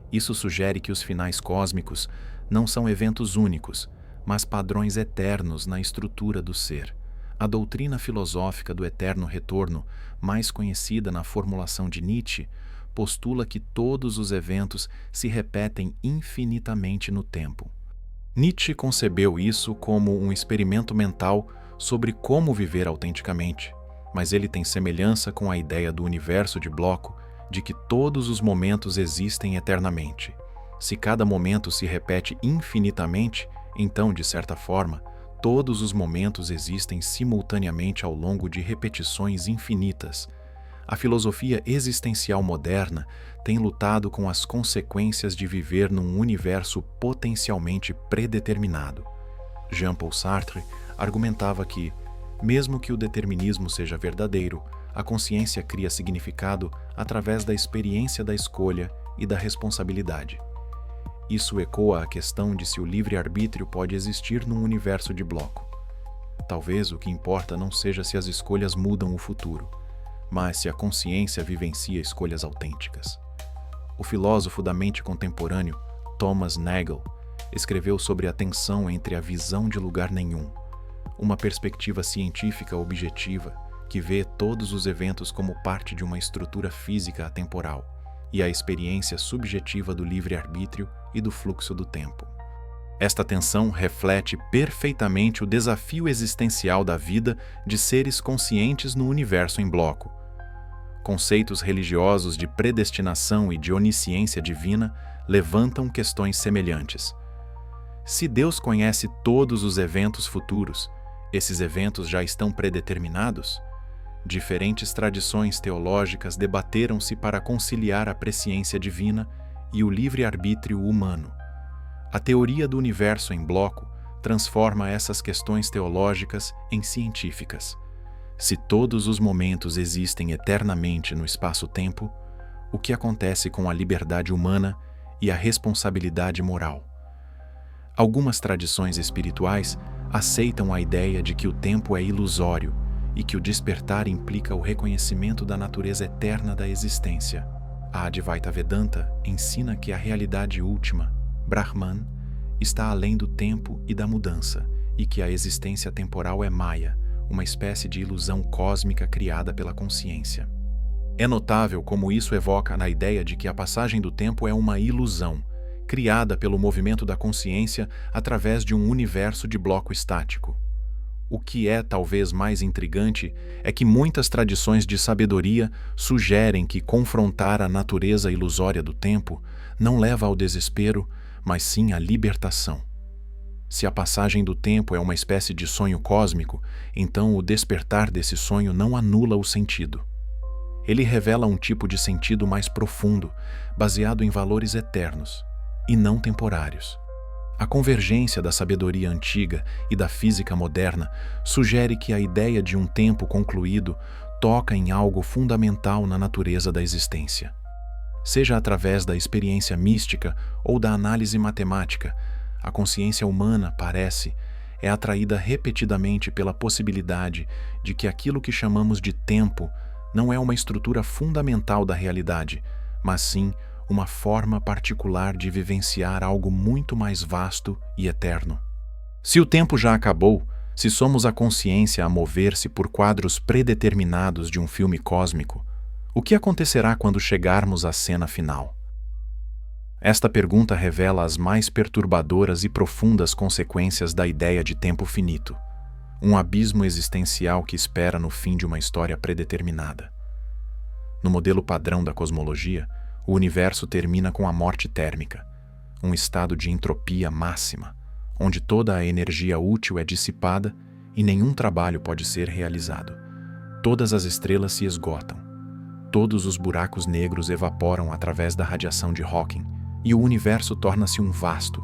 Isso sugere que os finais cósmicos não são eventos únicos, mas padrões eternos na estrutura do ser. A doutrina filosófica do eterno retorno, mais conhecida na formulação de Nietzsche, postula que todos os eventos se repetem infinitamente no tempo. Nietzsche concebeu isso como um experimento mental sobre como viver autenticamente, mas ele tem semelhança com a ideia do universo de bloco de que todos os momentos existem eternamente. Se cada momento se repete infinitamente, então, de certa forma, todos os momentos existem simultaneamente ao longo de repetições infinitas. A filosofia existencial moderna tem lutado com as consequências de viver num universo potencialmente predeterminado. Jean-Paul Sartre argumentava que, mesmo que o determinismo seja verdadeiro, a consciência cria significado através da experiência da escolha e da responsabilidade. Isso ecoa a questão de se o livre-arbítrio pode existir num universo de bloco. Talvez o que importa não seja se as escolhas mudam o futuro, mas se a consciência vivencia escolhas autênticas. O filósofo da mente contemporâneo, Thomas Nagel, escreveu sobre a tensão entre a visão de lugar nenhum, uma perspectiva científica objetiva que vê todos os eventos como parte de uma estrutura física atemporal, e a experiência subjetiva do livre-arbítrio e do fluxo do tempo. Esta tensão reflete perfeitamente o desafio existencial da vida de seres conscientes no universo em bloco. Conceitos religiosos de predestinação e de onisciência divina levantam questões semelhantes. Se Deus conhece todos os eventos futuros, esses eventos já estão predeterminados? Diferentes tradições teológicas debateram-se para conciliar a presciência divina e o livre-arbítrio humano. A teoria do universo em bloco transforma essas questões teológicas em científicas. Se todos os momentos existem eternamente no espaço-tempo, o que acontece com a liberdade humana e a responsabilidade moral? Algumas tradições espirituais aceitam a ideia de que o tempo é ilusório e que o despertar implica o reconhecimento da natureza eterna da existência. A Advaita Vedanta ensina que a realidade última, Brahman, está além do tempo e da mudança, e que a existência temporal é Maya, uma espécie de ilusão cósmica criada pela consciência. É notável como isso evoca na ideia de que a passagem do tempo é uma ilusão, criada pelo movimento da consciência através de um universo de bloco estático. O que é talvez mais intrigante é que muitas tradições de sabedoria sugerem que confrontar a natureza ilusória do tempo não leva ao desespero, mas sim à libertação. Se a passagem do tempo é uma espécie de sonho cósmico, então o despertar desse sonho não anula o sentido. Ele revela um tipo de sentido mais profundo, baseado em valores eternos, e não temporários. A convergência da sabedoria antiga e da física moderna sugere que a ideia de um tempo concluído toca em algo fundamental na natureza da existência. Seja através da experiência mística ou da análise matemática, a consciência humana, é atraída repetidamente pela possibilidade de que aquilo que chamamos de tempo não é uma estrutura fundamental da realidade, mas sim uma forma particular de vivenciar algo muito mais vasto e eterno. Se o tempo já acabou, se somos a consciência a mover-se por quadros predeterminados de um filme cósmico, o que acontecerá quando chegarmos à cena final? Esta pergunta revela as mais perturbadoras e profundas consequências da ideia de tempo finito, um abismo existencial que espera no fim de uma história predeterminada. No modelo padrão da cosmologia, o universo termina com a morte térmica, um estado de entropia máxima, onde toda a energia útil é dissipada e nenhum trabalho pode ser realizado. Todas as estrelas se esgotam. Todos os buracos negros evaporam através da radiação de Hawking, e o universo torna-se um vasto,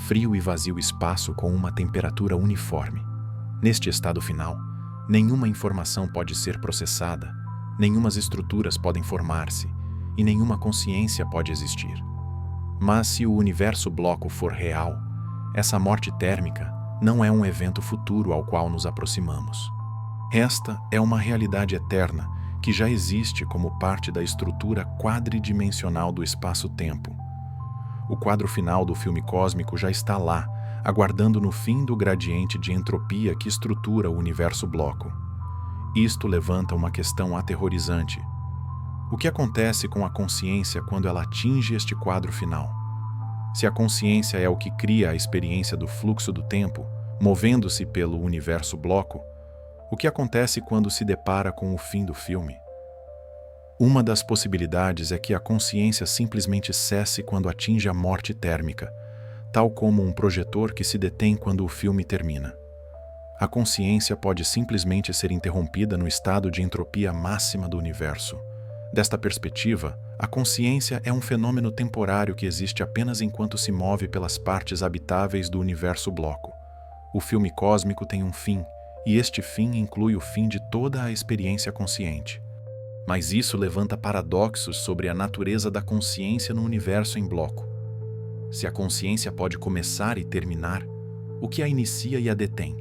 frio e vazio espaço com uma temperatura uniforme. Neste estado final, nenhuma informação pode ser processada, nenhumas estruturas podem formar-se, e nenhuma consciência pode existir. Mas se o universo bloco for real, essa morte térmica não é um evento futuro ao qual nos aproximamos. Esta é uma realidade eterna que já existe como parte da estrutura quadridimensional do espaço-tempo. O quadro final do filme cósmico já está lá, aguardando no fim do gradiente de entropia que estrutura o universo bloco. Isto levanta uma questão aterrorizante. O que acontece com a consciência quando ela atinge este quadro final? Se a consciência é o que cria a experiência do fluxo do tempo, movendo-se pelo universo bloco, o que acontece quando se depara com o fim do filme? Uma das possibilidades é que a consciência simplesmente cesse quando atinge a morte térmica, tal como um projetor que se detém quando o filme termina. A consciência pode simplesmente ser interrompida no estado de entropia máxima do universo. Desta perspectiva, a consciência é um fenômeno temporário que existe apenas enquanto se move pelas partes habitáveis do universo bloco. O filme cósmico tem um fim, e este fim inclui o fim de toda a experiência consciente. Mas isso levanta paradoxos sobre a natureza da consciência no universo em bloco. Se a consciência pode começar e terminar, o que a inicia e a detém?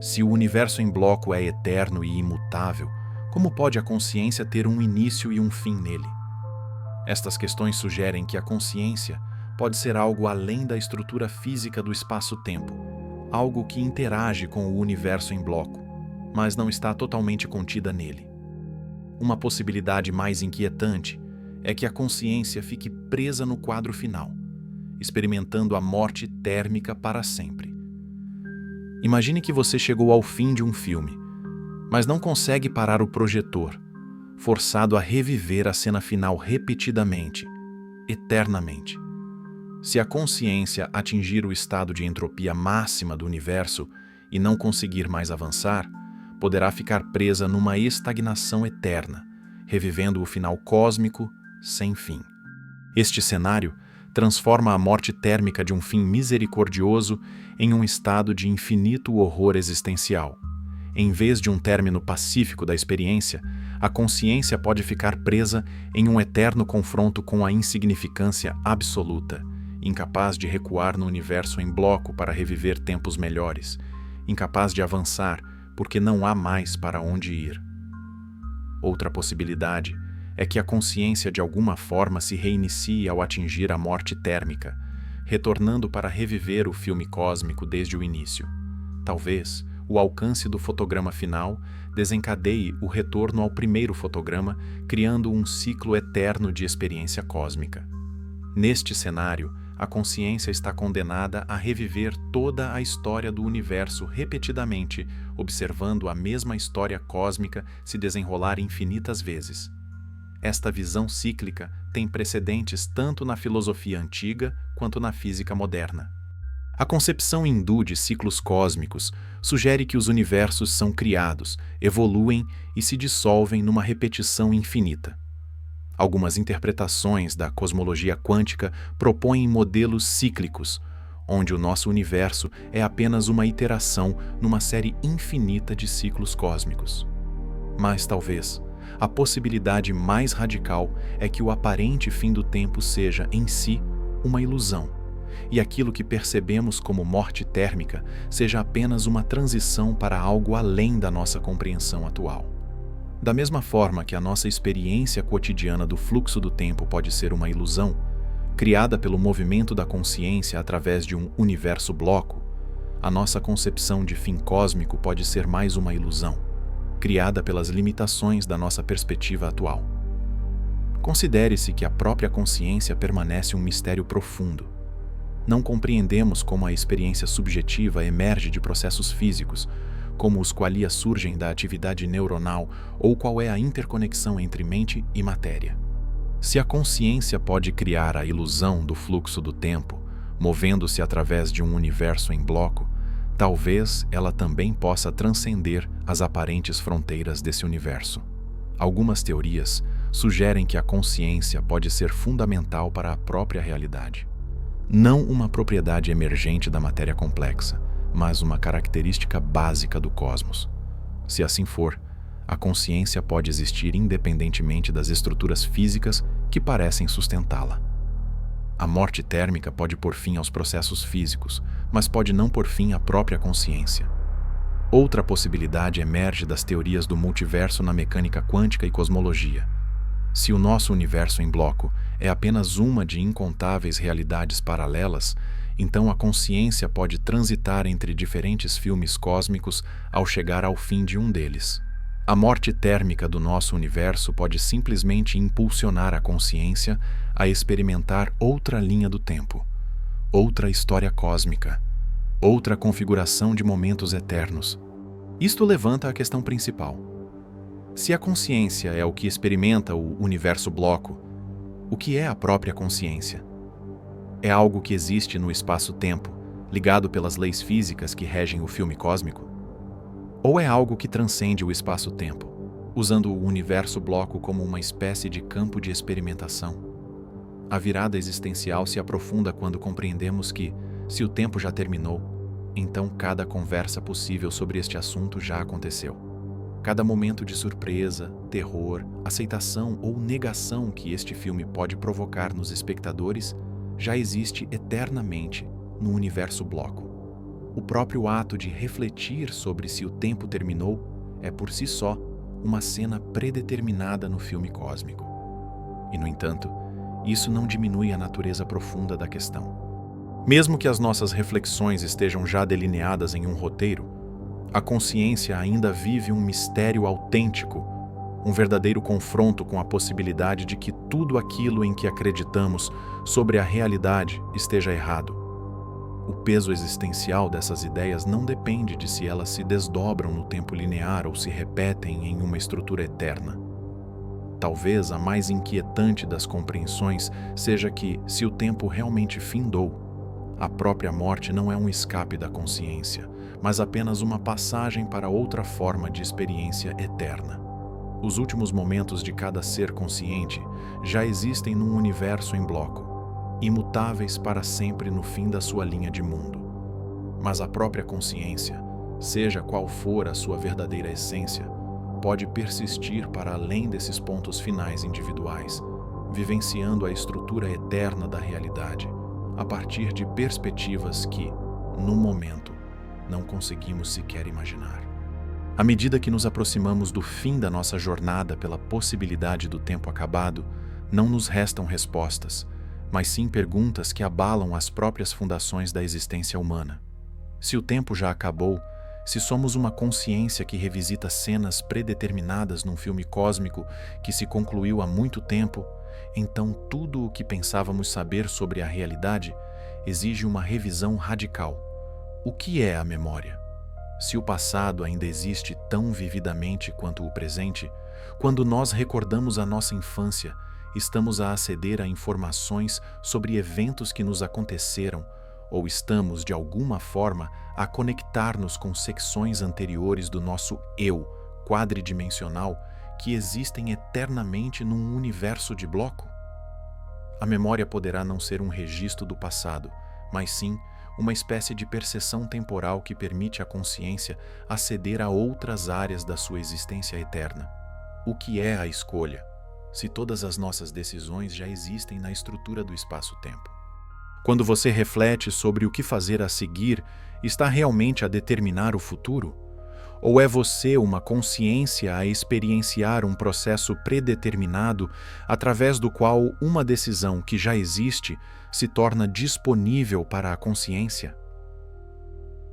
Se o universo em bloco é eterno e imutável, como pode a consciência ter um início e um fim nele? Estas questões sugerem que a consciência pode ser algo além da estrutura física do espaço-tempo, algo que interage com o universo em bloco, mas não está totalmente contida nele. Uma possibilidade mais inquietante é que a consciência fique presa no quadro final, experimentando a morte térmica para sempre. Imagine que você chegou ao fim de um filme, mas não consegue parar o projetor, forçado a reviver a cena final repetidamente, eternamente. Se a consciência atingir o estado de entropia máxima do universo e não conseguir mais avançar, poderá ficar presa numa estagnação eterna, revivendo o final cósmico sem fim. Este cenário transforma a morte térmica de um fim misericordioso em um estado de infinito horror existencial. Em vez de um término pacífico da experiência, a consciência pode ficar presa em um eterno confronto com a insignificância absoluta, incapaz de recuar no universo em bloco para reviver tempos melhores, incapaz de avançar porque não há mais para onde ir. Outra possibilidade é que a consciência de alguma forma se reinicie ao atingir a morte térmica, retornando para reviver o filme cósmico desde o início. Talvez o alcance do fotograma final desencadeie o retorno ao primeiro fotograma, criando um ciclo eterno de experiência cósmica. Neste cenário, a consciência está condenada a reviver toda a história do universo repetidamente, observando a mesma história cósmica se desenrolar infinitas vezes. Esta visão cíclica tem precedentes tanto na filosofia antiga quanto na física moderna. A concepção hindu de ciclos cósmicos sugere que os universos são criados, evoluem e se dissolvem numa repetição infinita. Algumas interpretações da cosmologia quântica propõem modelos cíclicos, onde o nosso universo é apenas uma iteração numa série infinita de ciclos cósmicos. Mas talvez a possibilidade mais radical é que o aparente fim do tempo seja, em si, uma ilusão, e aquilo que percebemos como morte térmica seja apenas uma transição para algo além da nossa compreensão atual. Da mesma forma que a nossa experiência cotidiana do fluxo do tempo pode ser uma ilusão, criada pelo movimento da consciência através de um universo bloco, a nossa concepção de fim cósmico pode ser mais uma ilusão, criada pelas limitações da nossa perspectiva atual. Considere-se que a própria consciência permanece um mistério profundo. Não compreendemos como a experiência subjetiva emerge de processos físicos, como os qualia surgem da atividade neuronal ou qual é a interconexão entre mente e matéria. Se a consciência pode criar a ilusão do fluxo do tempo, movendo-se através de um universo em bloco, talvez ela também possa transcender as aparentes fronteiras desse universo. Algumas teorias sugerem que a consciência pode ser fundamental para a própria realidade. Não uma propriedade emergente da matéria complexa, mas uma característica básica do cosmos. Se assim for, a consciência pode existir independentemente das estruturas físicas que parecem sustentá-la. A morte térmica pode pôr fim aos processos físicos, mas pode não pôr fim à própria consciência. Outra possibilidade emerge das teorias do multiverso na mecânica quântica e cosmologia. Se o nosso universo em bloco é apenas uma de incontáveis realidades paralelas, então a consciência pode transitar entre diferentes filmes cósmicos ao chegar ao fim de um deles. A morte térmica do nosso universo pode simplesmente impulsionar a consciência a experimentar outra linha do tempo, outra história cósmica, outra configuração de momentos eternos. Isto levanta a questão principal. Se a consciência é o que experimenta o universo bloco, o que é a própria consciência? É algo que existe no espaço-tempo, ligado pelas leis físicas que regem o filme cósmico? Ou é algo que transcende o espaço-tempo, usando o universo bloco como uma espécie de campo de experimentação? A virada existencial se aprofunda quando compreendemos que, se o tempo já terminou, então cada conversa possível sobre este assunto já aconteceu. Cada momento de surpresa, terror, aceitação ou negação que este filme pode provocar nos espectadores já existe eternamente no universo bloco. O próprio ato de refletir sobre se o tempo terminou é por si só uma cena predeterminada no filme cósmico. E, no entanto, isso não diminui a natureza profunda da questão. Mesmo que as nossas reflexões estejam já delineadas em um roteiro, a consciência ainda vive um mistério autêntico, um verdadeiro confronto com a possibilidade de que tudo aquilo em que acreditamos sobre a realidade esteja errado. O peso existencial dessas ideias não depende de se elas se desdobram no tempo linear ou se repetem em uma estrutura eterna. Talvez a mais inquietante das compreensões seja que, se o tempo realmente findou, a própria morte não é um escape da consciência, mas apenas uma passagem para outra forma de experiência eterna. Os últimos momentos de cada ser consciente já existem num universo em bloco, imutáveis para sempre no fim da sua linha de mundo. Mas a própria consciência, seja qual for a sua verdadeira essência, pode persistir para além desses pontos finais individuais, vivenciando a estrutura eterna da realidade, a partir de perspectivas que, no momento, não conseguimos sequer imaginar. À medida que nos aproximamos do fim da nossa jornada pela possibilidade do tempo acabado, não nos restam respostas, mas sim perguntas que abalam as próprias fundações da existência humana. Se o tempo já acabou, se somos uma consciência que revisita cenas predeterminadas num filme cósmico que se concluiu há muito tempo, então tudo o que pensávamos saber sobre a realidade exige uma revisão radical. O que é a memória? Se o passado ainda existe tão vividamente quanto o presente, quando nós recordamos a nossa infância, estamos a aceder a informações sobre eventos que nos aconteceram, ou estamos, de alguma forma, a conectar-nos com secções anteriores do nosso eu quadridimensional que existem eternamente num universo de bloco? A memória poderá não ser um registro do passado, mas sim uma espécie de percepção temporal que permite à consciência aceder a outras áreas da sua existência eterna. O que é a escolha, se todas as nossas decisões já existem na estrutura do espaço-tempo? Quando você reflete sobre o que fazer a seguir, está realmente a determinar o futuro? Ou é você uma consciência a experienciar um processo predeterminado através do qual uma decisão que já existe se torna disponível para a consciência?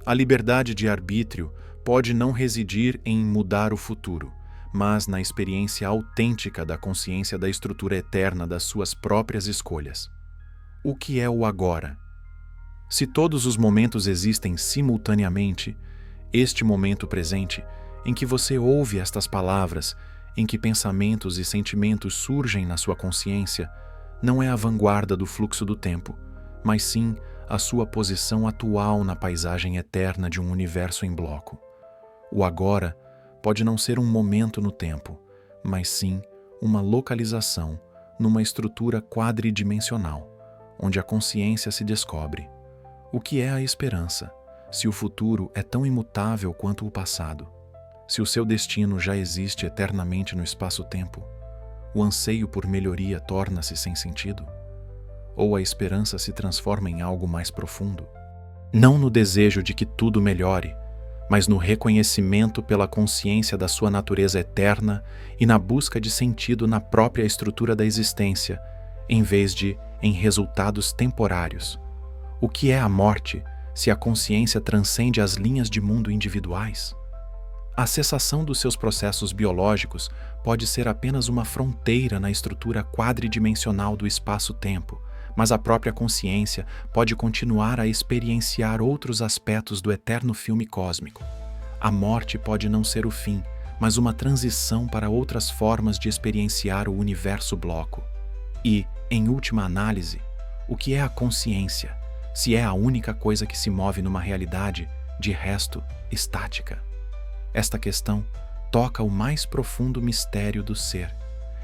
A liberdade de arbítrio pode não residir em mudar o futuro, mas na experiência autêntica da consciência da estrutura eterna das suas próprias escolhas. O que é o agora? Se todos os momentos existem simultaneamente, este momento presente, em que você ouve estas palavras, em que pensamentos e sentimentos surgem na sua consciência, não é a vanguarda do fluxo do tempo, mas sim a sua posição atual na paisagem eterna de um universo em bloco. O agora pode não ser um momento no tempo, mas sim uma localização numa estrutura quadridimensional, onde a consciência se descobre. O que é a esperança, se o futuro é tão imutável quanto o passado? Se o seu destino já existe eternamente no espaço-tempo, o anseio por melhoria torna-se sem sentido? Ou a esperança se transforma em algo mais profundo? Não no desejo de que tudo melhore, mas no reconhecimento pela consciência da sua natureza eterna e na busca de sentido na própria estrutura da existência, em vez de em resultados temporários. O que é a morte, se a consciência transcende as linhas de mundo individuais? A cessação dos seus processos biológicos pode ser apenas uma fronteira na estrutura quadridimensional do espaço-tempo, mas a própria consciência pode continuar a experienciar outros aspectos do eterno filme cósmico. A morte pode não ser o fim, mas uma transição para outras formas de experienciar o universo bloco. E, em última análise, o que é a consciência, se é a única coisa que se move numa realidade, de resto, estática? Esta questão toca o mais profundo mistério do ser.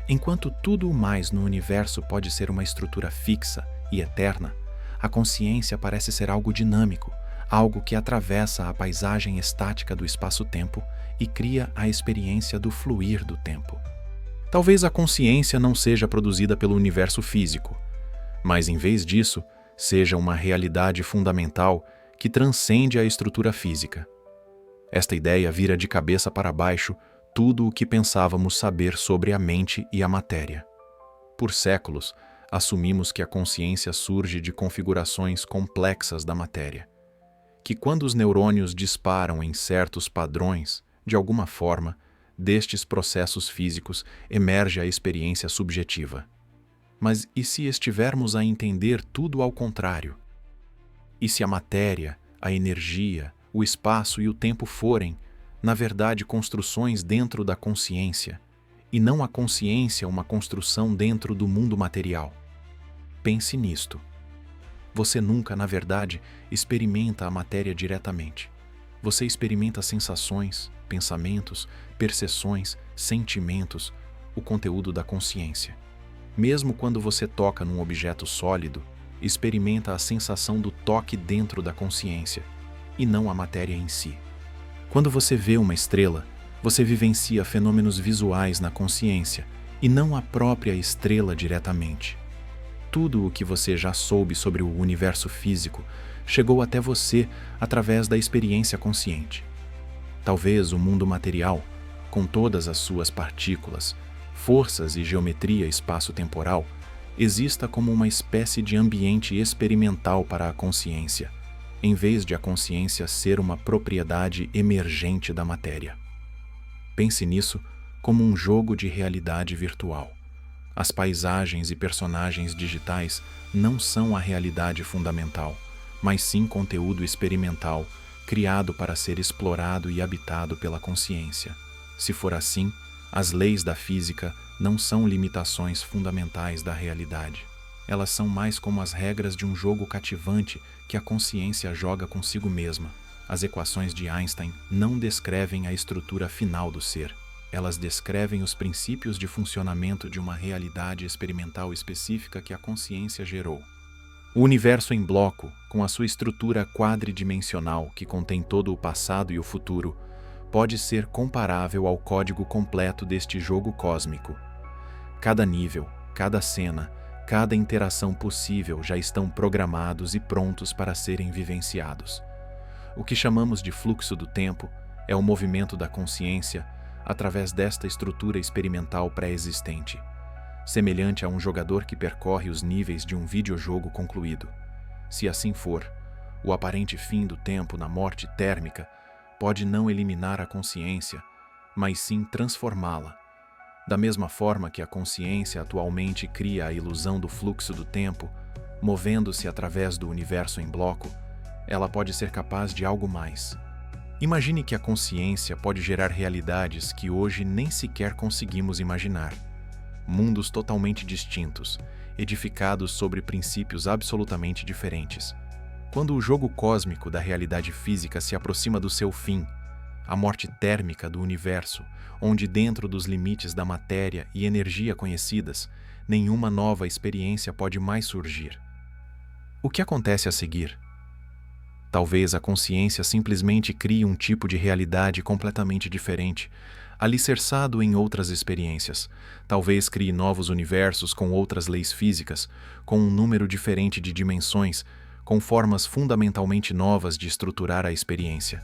Enquanto tudo o mais no universo pode ser uma estrutura fixa e eterna, a consciência parece ser algo dinâmico, algo que atravessa a paisagem estática do espaço-tempo e cria a experiência do fluir do tempo. Talvez a consciência não seja produzida pelo universo físico, mas em vez disso, seja uma realidade fundamental que transcende a estrutura física. Esta ideia vira de cabeça para baixo tudo o que pensávamos saber sobre a mente e a matéria. Por séculos, assumimos que a consciência surge de configurações complexas da matéria, que quando os neurônios disparam em certos padrões, de alguma forma, destes processos físicos emerge a experiência subjetiva. Mas e se estivermos a entender tudo ao contrário? E se a matéria, a energia, o espaço e o tempo forem, na verdade, construções dentro da consciência, e não a consciência uma construção dentro do mundo material? Pense nisto. Você nunca, na verdade, experimenta a matéria diretamente. Você experimenta sensações, pensamentos, percepções, sentimentos, o conteúdo da consciência. Mesmo quando você toca num objeto sólido, experimenta a sensação do toque dentro da consciência, e não a matéria em si. Quando você vê uma estrela, você vivencia fenômenos visuais na consciência, e não a própria estrela diretamente. Tudo o que você já soube sobre o universo físico chegou até você através da experiência consciente. Talvez o mundo material, com todas as suas partículas, forças e geometria espaço-temporal, exista como uma espécie de ambiente experimental para a consciência, em vez de a consciência ser uma propriedade emergente da matéria. Pense nisso como um jogo de realidade virtual. As paisagens e personagens digitais não são a realidade fundamental, mas sim conteúdo experimental, criado para ser explorado e habitado pela consciência. Se for assim, as leis da física não são limitações fundamentais da realidade. Elas são mais como as regras de um jogo cativante que a consciência joga consigo mesma. As equações de Einstein não descrevem a estrutura final do ser. Elas descrevem os princípios de funcionamento de uma realidade experimental específica que a consciência gerou. O universo em bloco, com a sua estrutura quadridimensional que contém todo o passado e o futuro, pode ser comparável ao código completo deste jogo cósmico. Cada nível, cada cena, cada interação possível já estão programados e prontos para serem vivenciados. O que chamamos de fluxo do tempo é o movimento da consciência através desta estrutura experimental pré-existente, semelhante a um jogador que percorre os níveis de um videojogo concluído. Se assim for, o aparente fim do tempo na morte térmica pode não eliminar a consciência, mas sim transformá-la. Da mesma forma que a consciência atualmente cria a ilusão do fluxo do tempo, movendo-se através do universo em bloco, ela pode ser capaz de algo mais. Imagine que a consciência pode gerar realidades que hoje nem sequer conseguimos imaginar. Mundos totalmente distintos, edificados sobre princípios absolutamente diferentes. Quando o jogo cósmico da realidade física se aproxima do seu fim, a morte térmica do universo, onde dentro dos limites da matéria e energia conhecidas, nenhuma nova experiência pode mais surgir. O que acontece a seguir? Talvez a consciência simplesmente crie um tipo de realidade completamente diferente, alicerçado em outras experiências. Talvez crie novos universos com outras leis físicas, com um número diferente de dimensões, com formas fundamentalmente novas de estruturar a experiência.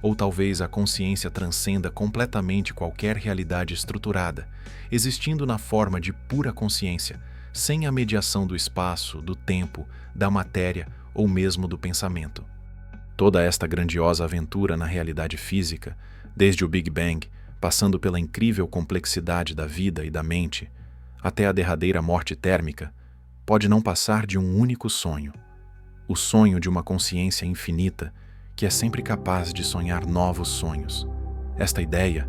Ou talvez a consciência transcenda completamente qualquer realidade estruturada, existindo na forma de pura consciência, sem a mediação do espaço, do tempo, da matéria ou mesmo do pensamento. Toda esta grandiosa aventura na realidade física Desde o Big Bang, passando pela incrível complexidade da vida e da mente, até a derradeira morte térmica, pode não passar de um único sonho. O sonho de uma consciência infinita que é sempre capaz de sonhar novos sonhos. Esta ideia,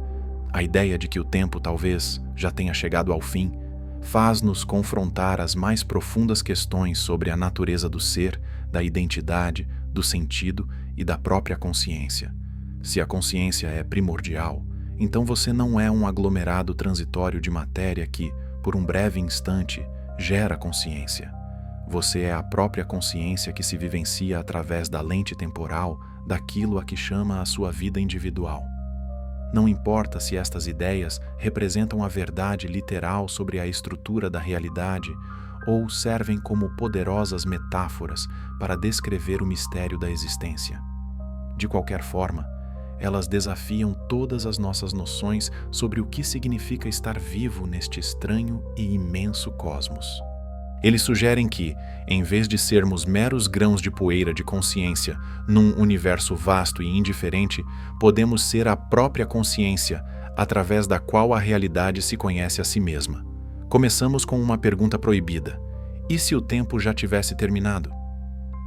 a ideia de que o tempo talvez já tenha chegado ao fim, faz-nos confrontar as mais profundas questões sobre a natureza do ser, da identidade, do sentido e da própria consciência. Se a consciência é primordial, então você não é um aglomerado transitório de matéria que, por um breve instante, gera consciência. Você é a própria consciência que se vivencia através da lente temporal daquilo a que chama a sua vida individual. Não importa se estas ideias representam a verdade literal sobre a estrutura da realidade ou servem como poderosas metáforas para descrever o mistério da existência. De qualquer forma, elas desafiam todas as nossas noções sobre o que significa estar vivo neste estranho e imenso cosmos. Eles sugerem que, em vez de sermos meros grãos de poeira de consciência num universo vasto e indiferente, podemos ser a própria consciência, através da qual a realidade se conhece a si mesma. Começamos com uma pergunta proibida: e se o tempo já tivesse terminado?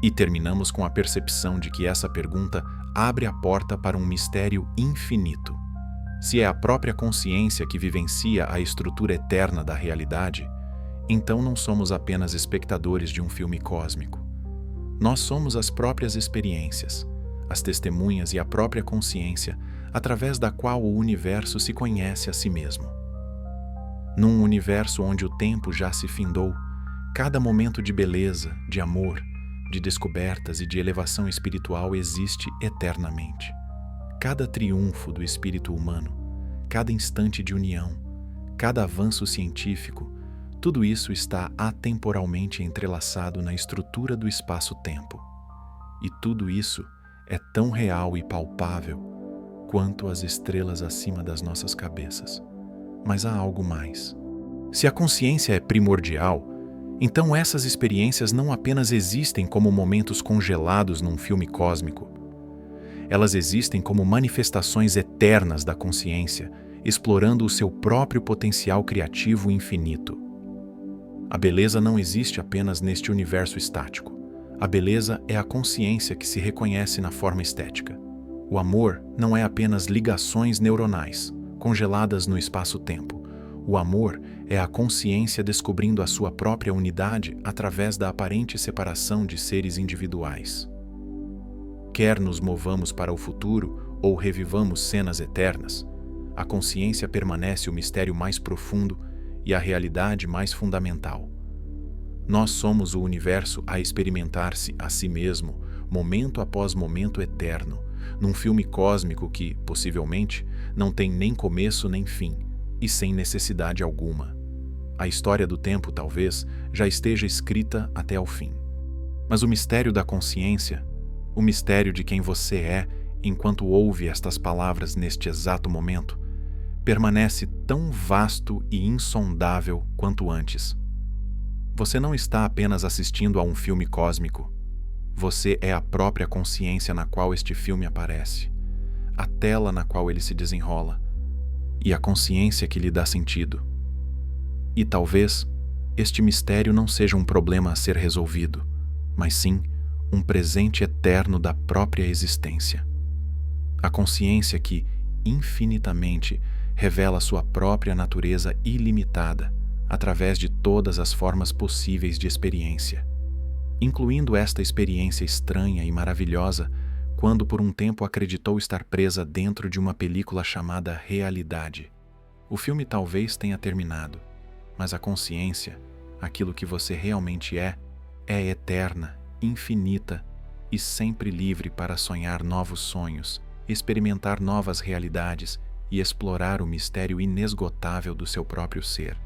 E terminamos com a percepção de que essa pergunta abre a porta para um mistério infinito. Se é a própria consciência que vivencia a estrutura eterna da realidade, então não somos apenas espectadores de um filme cósmico. Nós somos as próprias experiências, as testemunhas e a própria consciência, através da qual o universo se conhece a si mesmo. Num universo onde o tempo já se findou, cada momento de beleza, de amor, de descobertas e de elevação espiritual existe eternamente. Cada triunfo do espírito humano, cada instante de união, cada avanço científico, tudo isso está atemporalmente entrelaçado na estrutura do espaço-tempo. E tudo isso é tão real e palpável quanto as estrelas acima das nossas cabeças. Mas há algo mais. Se a consciência é primordial, então essas experiências não apenas existem como momentos congelados num filme cósmico. Elas existem como manifestações eternas da consciência, explorando o seu próprio potencial criativo infinito. A beleza não existe apenas neste universo estático. A beleza é a consciência que se reconhece na forma estética. O amor não é apenas ligações neuronais, congeladas no espaço-tempo. O amor é a consciência descobrindo a sua própria unidade através da aparente separação de seres individuais. Quer nos movamos para o futuro ou revivamos cenas eternas, a consciência permanece o mistério mais profundo e a realidade mais fundamental. Nós somos o universo a experimentar-se a si mesmo, momento após momento eterno, num filme cósmico que, possivelmente, não tem nem começo nem fim, e sem necessidade alguma. A história do tempo, talvez, já esteja escrita até ao fim. Mas o mistério da consciência, o mistério de quem você é enquanto ouve estas palavras neste exato momento, permanece tão vasto e insondável quanto antes. Você não está apenas assistindo a um filme cósmico. Você é a própria consciência na qual este filme aparece, a tela na qual ele se desenrola, e a consciência que lhe dá sentido. E talvez este mistério não seja um problema a ser resolvido, mas sim um presente eterno da própria existência. A consciência que, infinitamente, revela sua própria natureza ilimitada através de todas as formas possíveis de experiência, incluindo esta experiência estranha e maravilhosa quando por um tempo acreditou estar presa dentro de uma película chamada realidade. O filme talvez tenha terminado, mas a consciência, aquilo que você realmente é eterna, infinita e sempre livre para sonhar novos sonhos, experimentar novas realidades e explorar o mistério inesgotável do seu próprio ser.